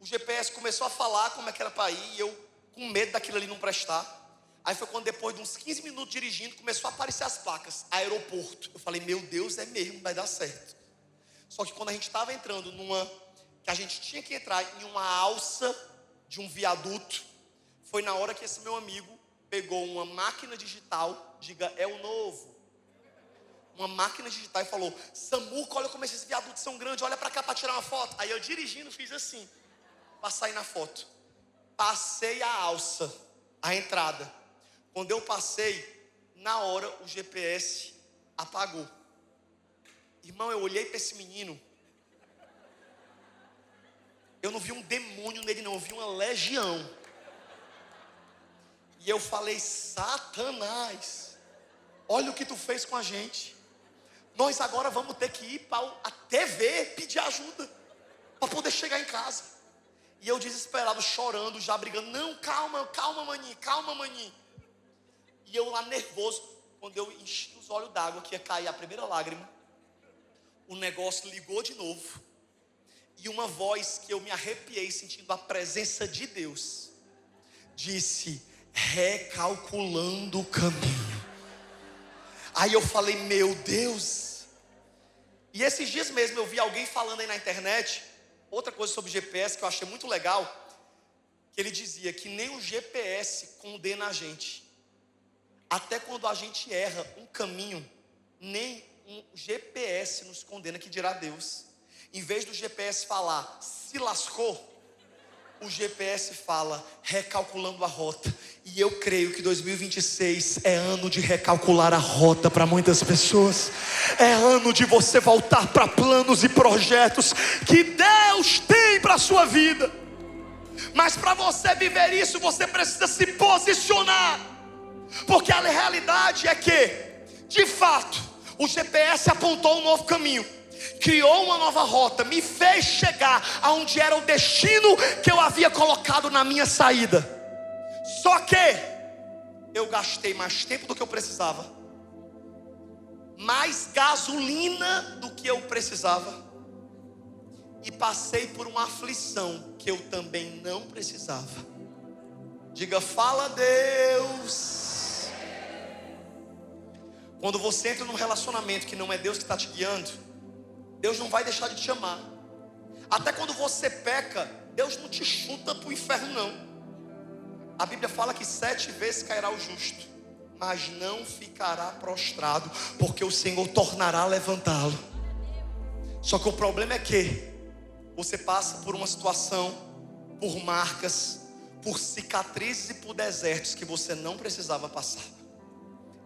o GPS começou a falar como é que era para ir, e eu com medo daquilo ali não prestar. Aí foi quando, depois de uns 15 minutos dirigindo, começou a aparecer as placas, aeroporto. Eu falei, meu Deus, é mesmo, vai dar certo. Só que quando a gente estava entrando que a gente tinha que entrar em uma alça de um viaduto, foi na hora que esse meu amigo pegou uma máquina digital, diga, é o novo, uma máquina digital, e falou, Samuco, olha como esses viadutos são grandes, olha para cá para tirar uma foto. Aí eu dirigindo fiz assim, para sair na foto. Passei a alça, a entrada. Quando eu passei, na hora o GPS apagou. Irmão, eu olhei para esse menino, eu não vi um demônio nele não, eu vi uma legião. E eu falei, Satanás, olha o que tu fez com a gente. Nós agora vamos ter que ir para a TV pedir ajuda, para poder chegar em casa. E eu desesperado, chorando, já brigando, não, calma maninho. E eu lá nervoso, quando eu enchi os olhos d'água, que ia cair a primeira lágrima, o negócio ligou de novo. E uma voz que eu me arrepiei, sentindo a presença de Deus, disse, recalculando o caminho. Aí eu falei, meu Deus. E esses dias mesmo eu vi alguém falando aí na internet, outra coisa sobre GPS que eu achei muito legal, que ele dizia que nem o GPS condena a gente. Até quando a gente erra um caminho, nem um GPS nos condena, que dirá Deus. Em vez do GPS falar, se lascou, o GPS fala, recalculando a rota. E eu creio que 2026 é ano de recalcular a rota para muitas pessoas. É ano de você voltar para planos e projetos que Deus tem para a sua vida. Mas para você viver isso, você precisa se posicionar. Porque a realidade é que, de fato, o GPS apontou um novo caminho, criou uma nova rota, me fez chegar aonde era o destino que eu havia colocado na minha saída. Só que eu gastei mais tempo do que eu precisava, mais gasolina do que eu precisava, e passei por uma aflição que eu também não precisava. Diga, fala Deus. Quando você entra num relacionamento que não é Deus que está te guiando, Deus não vai deixar de te amar. Até quando você peca, Deus não te chuta para o inferno não. A Bíblia fala que 7 vezes cairá o justo, mas não ficará prostrado, porque o Senhor tornará a levantá-lo. Só que o problema é que você passa por uma situação, por marcas, por cicatrizes e por desertos que você não precisava passar.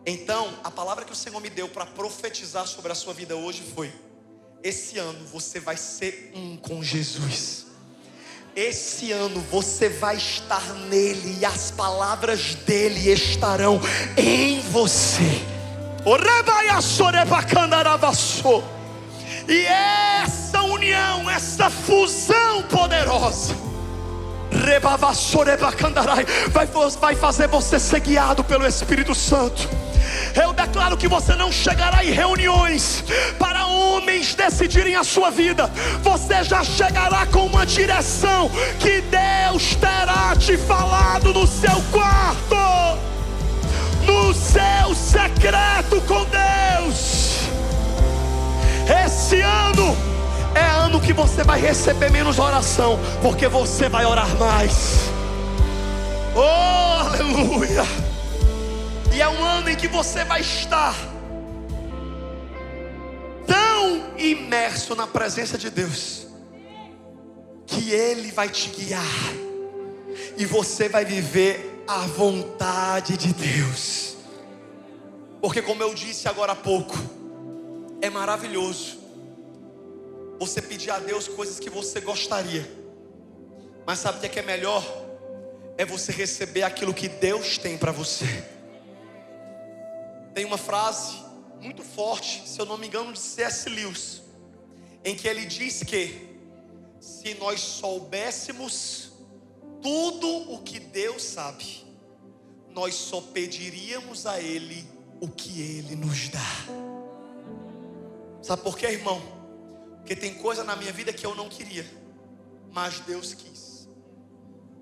Então, a palavra que o Senhor me deu para profetizar sobre a sua vida hoje foi: esse ano você vai ser um com Jesus. Esse ano você vai estar nele e as palavras dele estarão em você. E essa união, essa fusão poderosa vai fazer você ser guiado pelo Espírito Santo. Eu declaro que você não chegará em reuniões para homens decidirem a sua vida. Você já chegará com uma direção que Deus terá te falado no seu quarto, no seu secreto com Deus. Esse ano é ano que você vai receber menos oração, porque você vai orar mais. Oh, aleluia! E é um ano em que você vai estar tão imerso na presença de Deus, que Ele vai te guiar, e você vai viver a vontade de Deus. Porque, como eu disse agora há pouco, é maravilhoso você pedir a Deus coisas que você gostaria, mas sabe o que é melhor? É você receber aquilo que Deus tem para você. Tem uma frase muito forte, se eu não me engano, de C.S. Lewis, em que ele diz que se nós soubéssemos tudo o que Deus sabe, nós só pediríamos a Ele o que Ele nos dá. Sabe por quê, irmão? Porque tem coisa na minha vida que eu não queria, mas Deus quis,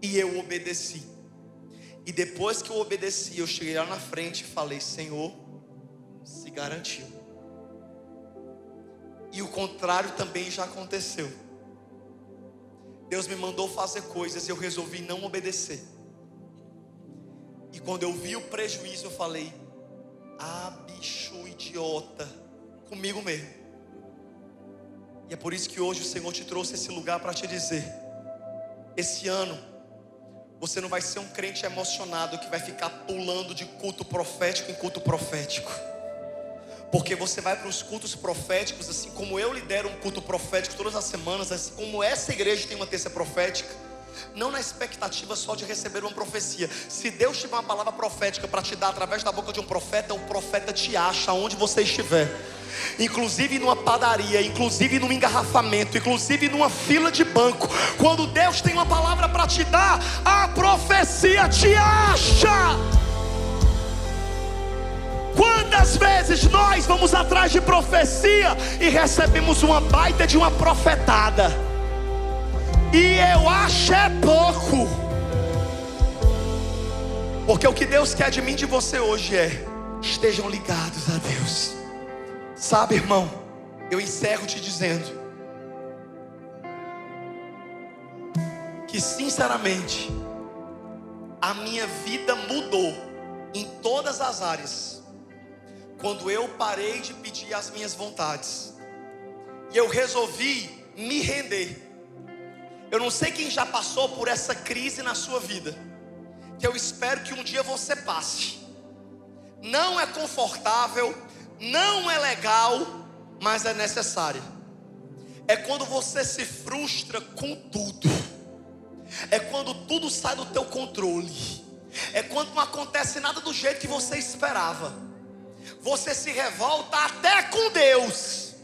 e eu obedeci. E depois que eu obedeci, eu cheguei lá na frente e falei: Senhor, se garantiu. E o contrário também já aconteceu. Deus me mandou fazer coisas e eu resolvi não obedecer. E quando eu vi o prejuízo, eu falei: ah, bicho idiota, comigo mesmo. E é por isso que hoje o Senhor te trouxe esse lugar para te dizer: esse ano você não vai ser um crente emocionado que vai ficar pulando de culto profético em culto profético. Porque você vai para os cultos proféticos, assim como eu lidero um culto profético todas as semanas, assim como essa igreja tem uma terça profética, não na expectativa só de receber uma profecia. Se Deus tiver uma palavra profética para te dar através da boca de um profeta, o profeta te acha onde você estiver, inclusive numa padaria, inclusive num engarrafamento, inclusive numa fila de banco. Quando Deus tem uma palavra para te dar, a profecia te acha. Quantas vezes nós vamos atrás de profecia e recebemos uma baita de uma profetada, e eu acho é pouco. Porque o que Deus quer de mim e de você hoje é: estejam ligados a Deus. Sabe, irmão, eu encerro te dizendo que sinceramente a minha vida mudou em todas as áreas quando eu parei de pedir as minhas vontades e eu resolvi me render. Eu não sei quem já passou por essa crise na sua vida, que eu espero que um dia você passe. Não é confortável, não é legal, mas é necessário. É quando você se frustra com tudo, é quando tudo sai do teu controle, é quando não acontece nada do jeito que você esperava. Você se revolta até com Deus.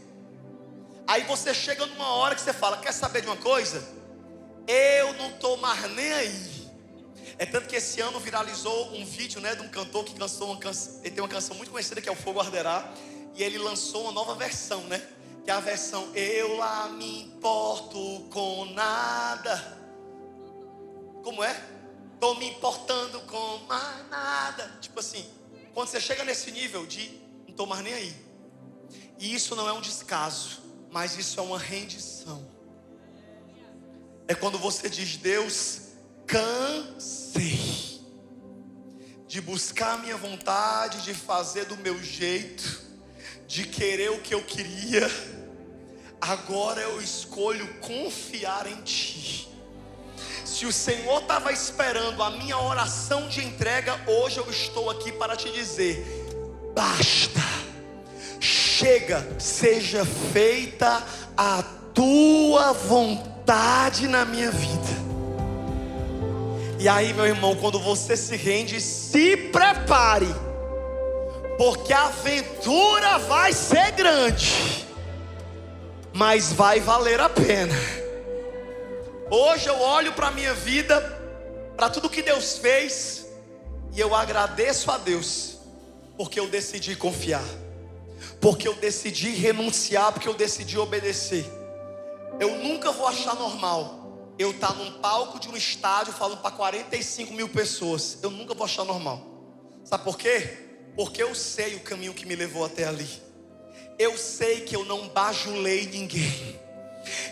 Aí você chega numa hora que você fala: quer saber de uma coisa? Eu não estou mais nem aí. É tanto que esse ano viralizou um vídeo, de um cantor que lançou uma canção. Ele tem uma canção muito conhecida que é O Fogo Arderá, e ele lançou uma nova versão, que é a versão: eu lá me importo com nada. Como é? Tô me importando com mais nada. Tipo assim, quando você chega nesse nível de não tô mais nem aí, e isso não é um descaso, mas isso é uma rendição. É quando você diz: Deus, cansei de buscar a minha vontade, de fazer do meu jeito, de querer o que eu queria. agora eu escolho confiar em Ti. Se o Senhor estava esperando a minha oração de entrega, hoje eu estou aqui para te dizer: basta, chega, seja feita a Tua vontade na minha vida. E aí, meu irmão, quando você se rende, se prepare, porque a aventura vai ser grande, mas vai valer a pena. Hoje eu olho para a minha vida, para tudo que Deus fez, e eu agradeço a Deus, porque eu decidi confiar, porque eu decidi renunciar, porque eu decidi obedecer. Eu nunca vou achar normal eu estar num palco de um estádio falando para 45 mil pessoas. Eu nunca vou achar normal. Sabe por quê? Porque eu sei o caminho que me levou até ali. Eu sei que eu não bajulei ninguém.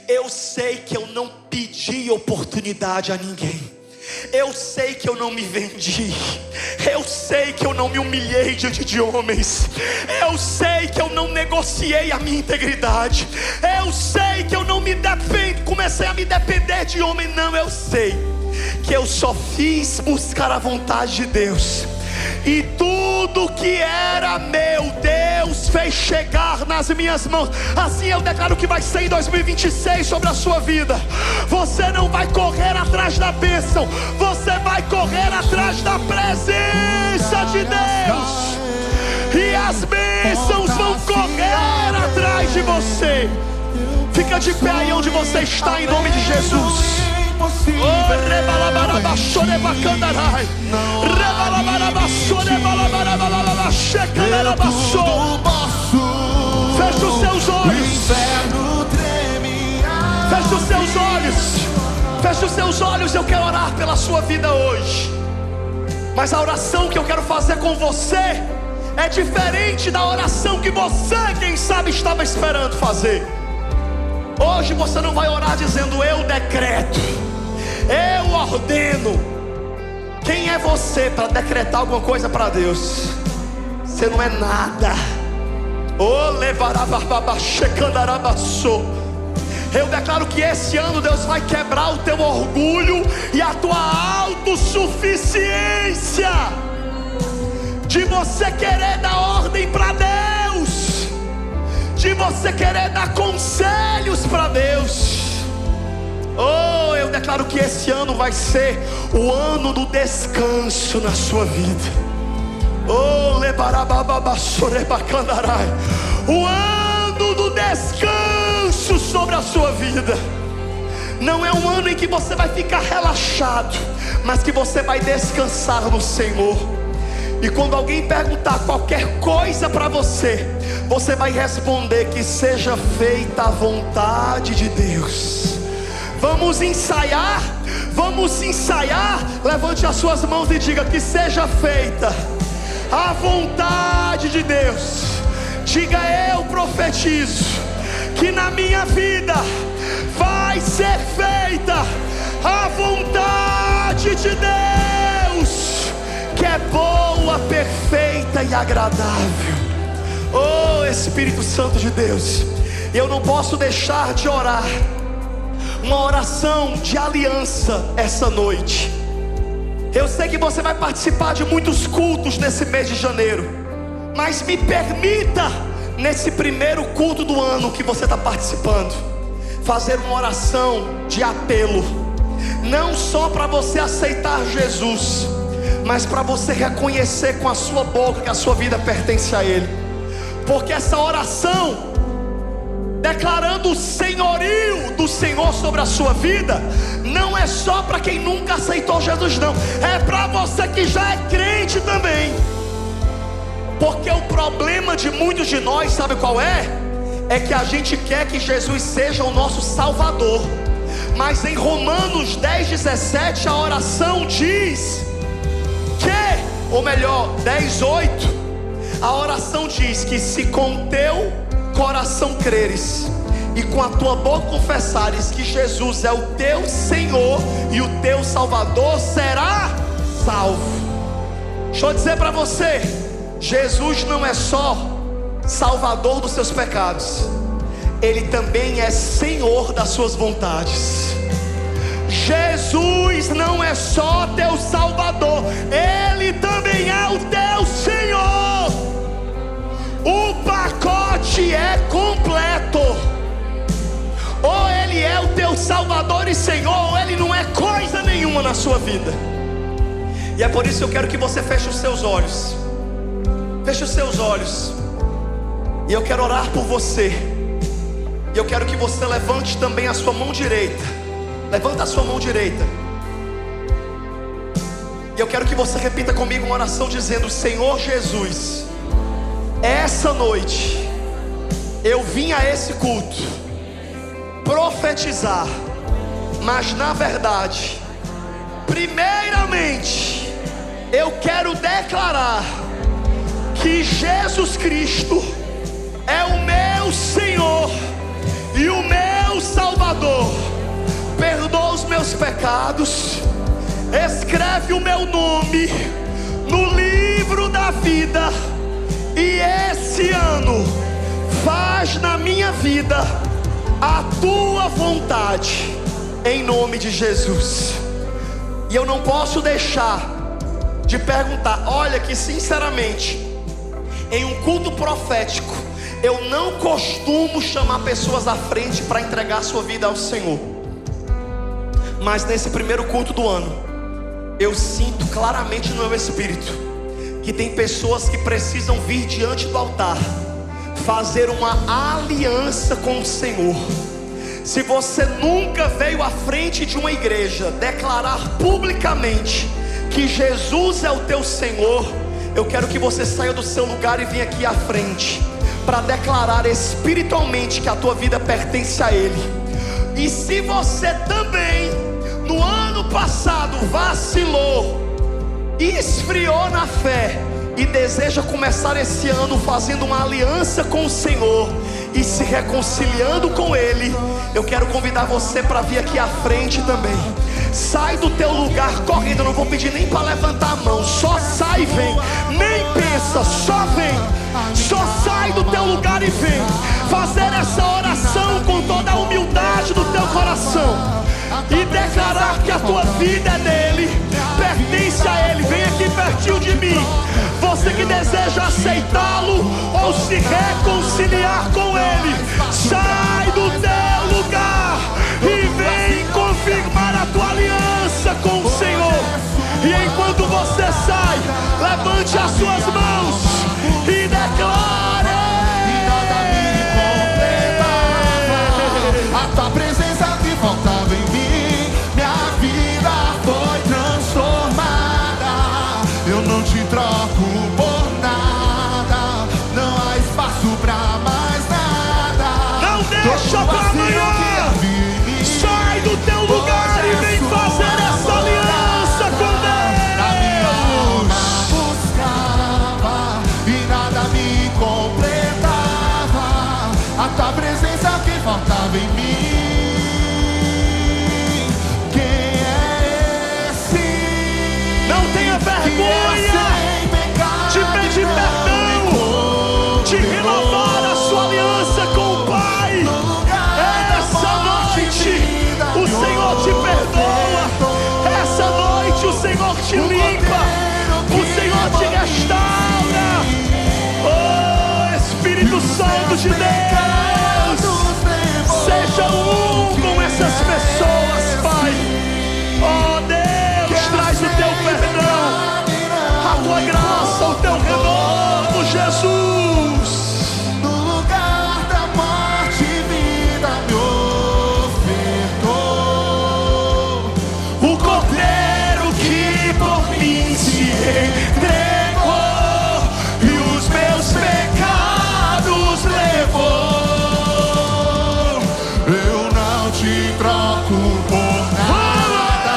Eu sei que eu não pedi oportunidade a ninguém. Eu sei que eu não me vendi. Eu sei que eu não me humilhei diante de homens. Eu sei que eu não negociei a minha integridade. Eu sei que eu não comecei a me depender de homem. Não, eu sei que eu só fiz buscar a vontade de Deus. E tudo que era meu, Deus fez chegar nas minhas mãos. Assim eu declaro que vai ser em 2026 sobre a sua vida. Você não vai correr atrás da bênção, você vai correr atrás da presença de Deus. E as bênçãos vão correr atrás de você. Fica de pé aí onde você está, em nome de Jesus. Feche os seus olhos. Feche os seus olhos. Feche os seus olhos. Eu quero orar pela sua vida hoje. Mas a oração que eu quero fazer com você é diferente da oração que você, quem sabe, estava esperando fazer. Hoje você não vai orar dizendo: eu decreto, eu ordeno. Quem é você para decretar alguma coisa para Deus? Você não é nada. Eu declaro que esse ano Deus vai quebrar o teu orgulho e a tua autossuficiência, de você querer dar ordem para Deus, de você querer dar conselhos para Deus. Oh, eu declaro que esse ano vai ser o ano do descanso na sua vida. Oh, o ano do descanso sobre a sua vida. Não é um ano em que você vai ficar relaxado, mas que você vai descansar no Senhor. E quando alguém perguntar qualquer coisa para você, você vai responder que seja feita a vontade de Deus. Vamos ensaiar? Vamos ensaiar? Levante as suas mãos e diga: que seja feita a vontade de Deus. Diga: eu profetizo que na minha vida vai ser feita a vontade de Deus, que é boa, perfeita e agradável. Oh, Espírito Santo de Deus, eu não posso deixar de orar uma oração de aliança essa noite. Eu sei que você vai participar de muitos cultos nesse mês de janeiro, mas me permita, nesse primeiro culto do ano que você está participando, fazer uma oração de apelo, não só para você aceitar Jesus, mas para você reconhecer com a sua boca que a sua vida pertence a Ele. Porque essa oração, declarando o senhorio do Senhor sobre a sua vida, não é só para quem nunca aceitou Jesus, não, é para você que já é crente também. Porque o problema de muitos de nós, sabe qual é? É que a gente quer que Jesus seja o nosso Salvador, mas em Romanos 10:17 a oração diz que, ou melhor, 10:8, a oração diz que se com teu coração creres e com a tua boca confessares que Jesus é o teu Senhor e o teu Salvador, será salvo. Deixa eu dizer para você, Jesus não é só Salvador dos seus pecados, Ele também é Senhor das suas vontades. Jesus não é só teu Salvador, Ele também é o teu Senhor. O pacote é completo. Ou Ele é o teu Salvador e Senhor, ou Ele não é coisa nenhuma na sua vida. E é por isso que eu quero que você feche os seus olhos. Feche os seus olhos. E eu quero orar por você. E eu quero que você levante também a sua mão direita. Levanta a sua mão direita. E eu quero que você repita comigo uma oração dizendo: Senhor Jesus, essa noite eu vim a esse culto profetizar, mas na verdade, primeiramente, eu quero declarar que Jesus Cristo é o meu Senhor e o meu Salvador. Perdoa os meus pecados, escreve o meu nome no livro da vida, e esse ano faz na minha vida a tua vontade, em nome de Jesus. E eu não posso deixar de perguntar, olha que sinceramente, em um culto profético, eu não costumo chamar pessoas à frente para entregar a sua vida ao Senhor. Mas nesse primeiro culto do ano, eu sinto claramente no meu espírito que tem pessoas que precisam vir diante do altar, fazer uma aliança com o Senhor. Se você nunca veio à frente de uma igreja declarar publicamente que Jesus é o teu Senhor, eu quero que você saia do seu lugar e venha aqui à frente para declarar espiritualmente que a tua vida pertence a Ele. E se você também no ano passado vacilou, esfriou na fé e deseja começar esse ano fazendo uma aliança com o Senhor e se reconciliando com Ele, eu quero convidar você para vir aqui à frente também. Sai do teu lugar correndo, eu não vou pedir nem para levantar a mão, só sai e vem, nem pensa, só vem, só sai do teu lugar e vem, fazer essa oração com toda a humildade do teu coração e declarar que a tua vida é dele, pertence a Ele. Vem aqui pertinho de mim, você que deseja aceitá-lo ou se reconciliar com Ele, sai do teu lugar e vem confirmar a tua aliança com o Senhor. E enquanto você sai, levante as suas mãos e declare: a tua presença que faltava em mim, minha vida foi transformada. Eu não te troco por nada, não há espaço pra mais nada. Não deixa pra amanhã. Sai do teu lugar e vem fazer essa aliança com Deus. Buscava e nada me completava. A tua presença que faltava em mim. Vergonha de pedir perdão, de renovar a sua aliança com o Pai. Essa noite o Senhor te perdoa, essa noite o Senhor te limpa, o Senhor te restaura. Oh Espírito Santo de Deus, seja um com essas pessoas, Pai. Oh Deus, traz o teu perdão, a tua graça, o teu renovo, Jesus. No lugar da morte, vida me ofertou. O Cordeiro que por mim se entregou e os meus pecados levou. Eu não te troco por nada.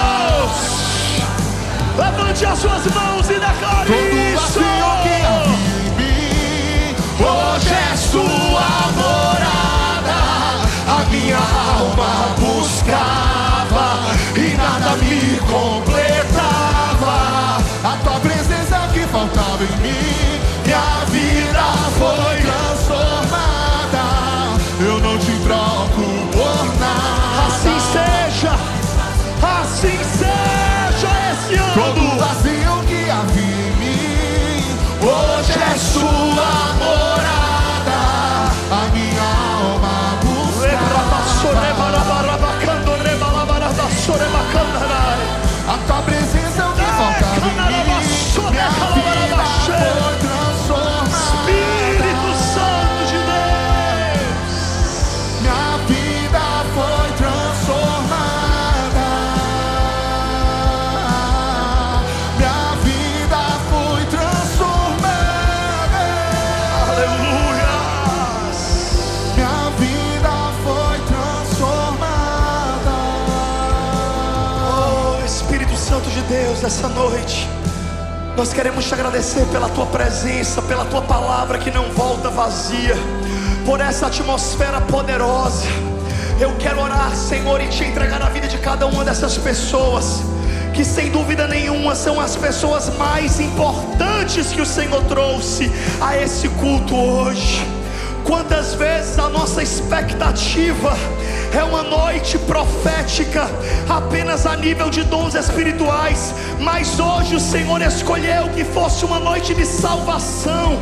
Levante as suas mãos e declare Todo isso. vazio que havia em mim, hoje é sua morada. A minha alma buscava e nada me completava. A tua presença que faltava em mim, minha vida foi transformada. Eu não te sua morada, a minha alma buscava. A tua presença é o que faltava em mim. Minha vida foi transformada. Espírito Santo de Deus. Minha vida foi transformada. Minha vida foi transformada. Aleluia. Minha vida foi transformada. Oh, Espírito Santo de Deus, essa noite nós queremos te agradecer pela tua presença, pela tua palavra que não volta vazia, por essa atmosfera poderosa. Eu quero orar, Senhor, e te entregar a vida de cada uma dessas pessoas, que sem dúvida nenhuma são as pessoas mais importantes que o Senhor trouxe a esse culto hoje. Quantas vezes a nossa expectativa é uma noite profética apenas a nível de dons espirituais, mas hoje o Senhor escolheu que fosse uma noite de salvação,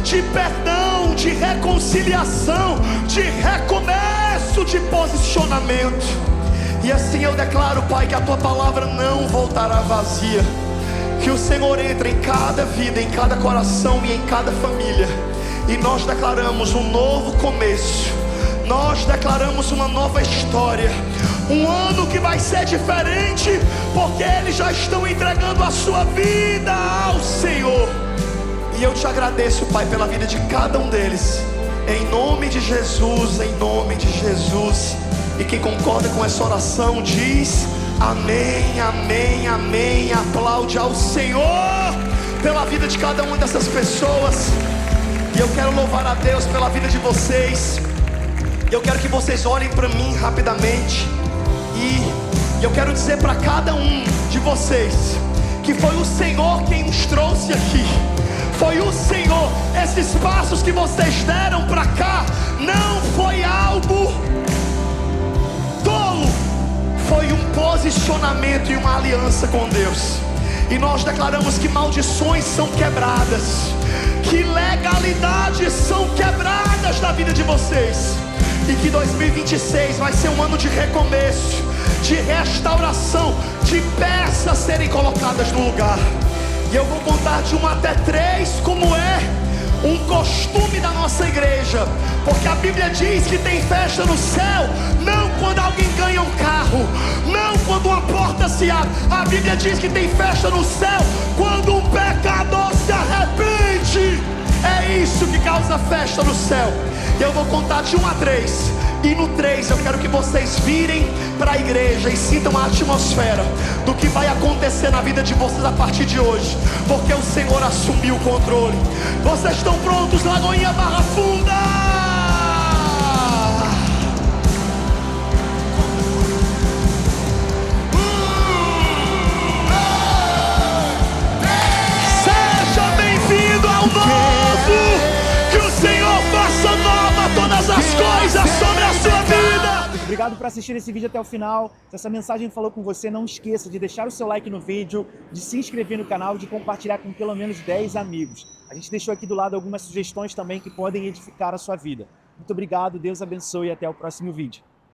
de perdão, de reconciliação, de recomeço, de posicionamento. E assim eu declaro, Pai, que a tua palavra não voltará vazia, que o Senhor entre em cada vida, em cada coração e em cada família, e nós declaramos um novo começo, nós declaramos uma nova história, um ano que vai ser diferente, porque eles já estão entregando a sua vida ao Senhor. E eu te agradeço, Pai, pela vida de cada um deles, em nome de Jesus, em nome de Jesus. E quem concorda com essa oração diz amém, amém, amém. Aplaude ao Senhor pela vida de cada uma dessas pessoas. E eu quero louvar a Deus pela vida de vocês. Eu quero que vocês olhem para mim rapidamente. E eu quero dizer para cada um de vocês que foi o Senhor quem nos trouxe aqui. Foi o Senhor. Esses passos que vocês deram para cá não foi algo tolo, foi um posicionamento e uma aliança com Deus. E nós declaramos que maldições são quebradas, que legalidades são quebradas na vida de vocês, e que 2026 vai ser um ano de recomeço, de restauração, de peças serem colocadas no lugar. E eu vou contar de 1 até 3, como é um costume da nossa igreja, porque a Bíblia diz que tem festa no céu, não quando alguém ganha um carro, não quando uma porta se abre. A Bíblia diz que tem festa no céu quando um pecador se arrepende. É isso que causa festa no céu. E eu vou contar de 1 a 3, e no 3 eu quero que vocês virem para a igreja e sintam a atmosfera do que vai acontecer na vida de vocês a partir de hoje, porque o Senhor assumiu o controle. Vocês estão prontos, Lagoinha Barra Funda? Seja bem-vindo ao novo, que o Senhor faça nova todas as coisas sobre a sua vida. Obrigado por assistir esse vídeo até o final. Se essa mensagem falou com você, não esqueça de deixar o seu like no vídeo, de se inscrever no canal e de compartilhar com pelo menos 10 amigos. A gente deixou aqui do lado algumas sugestões também que podem edificar a sua vida. Muito obrigado, Deus abençoe e até o próximo vídeo.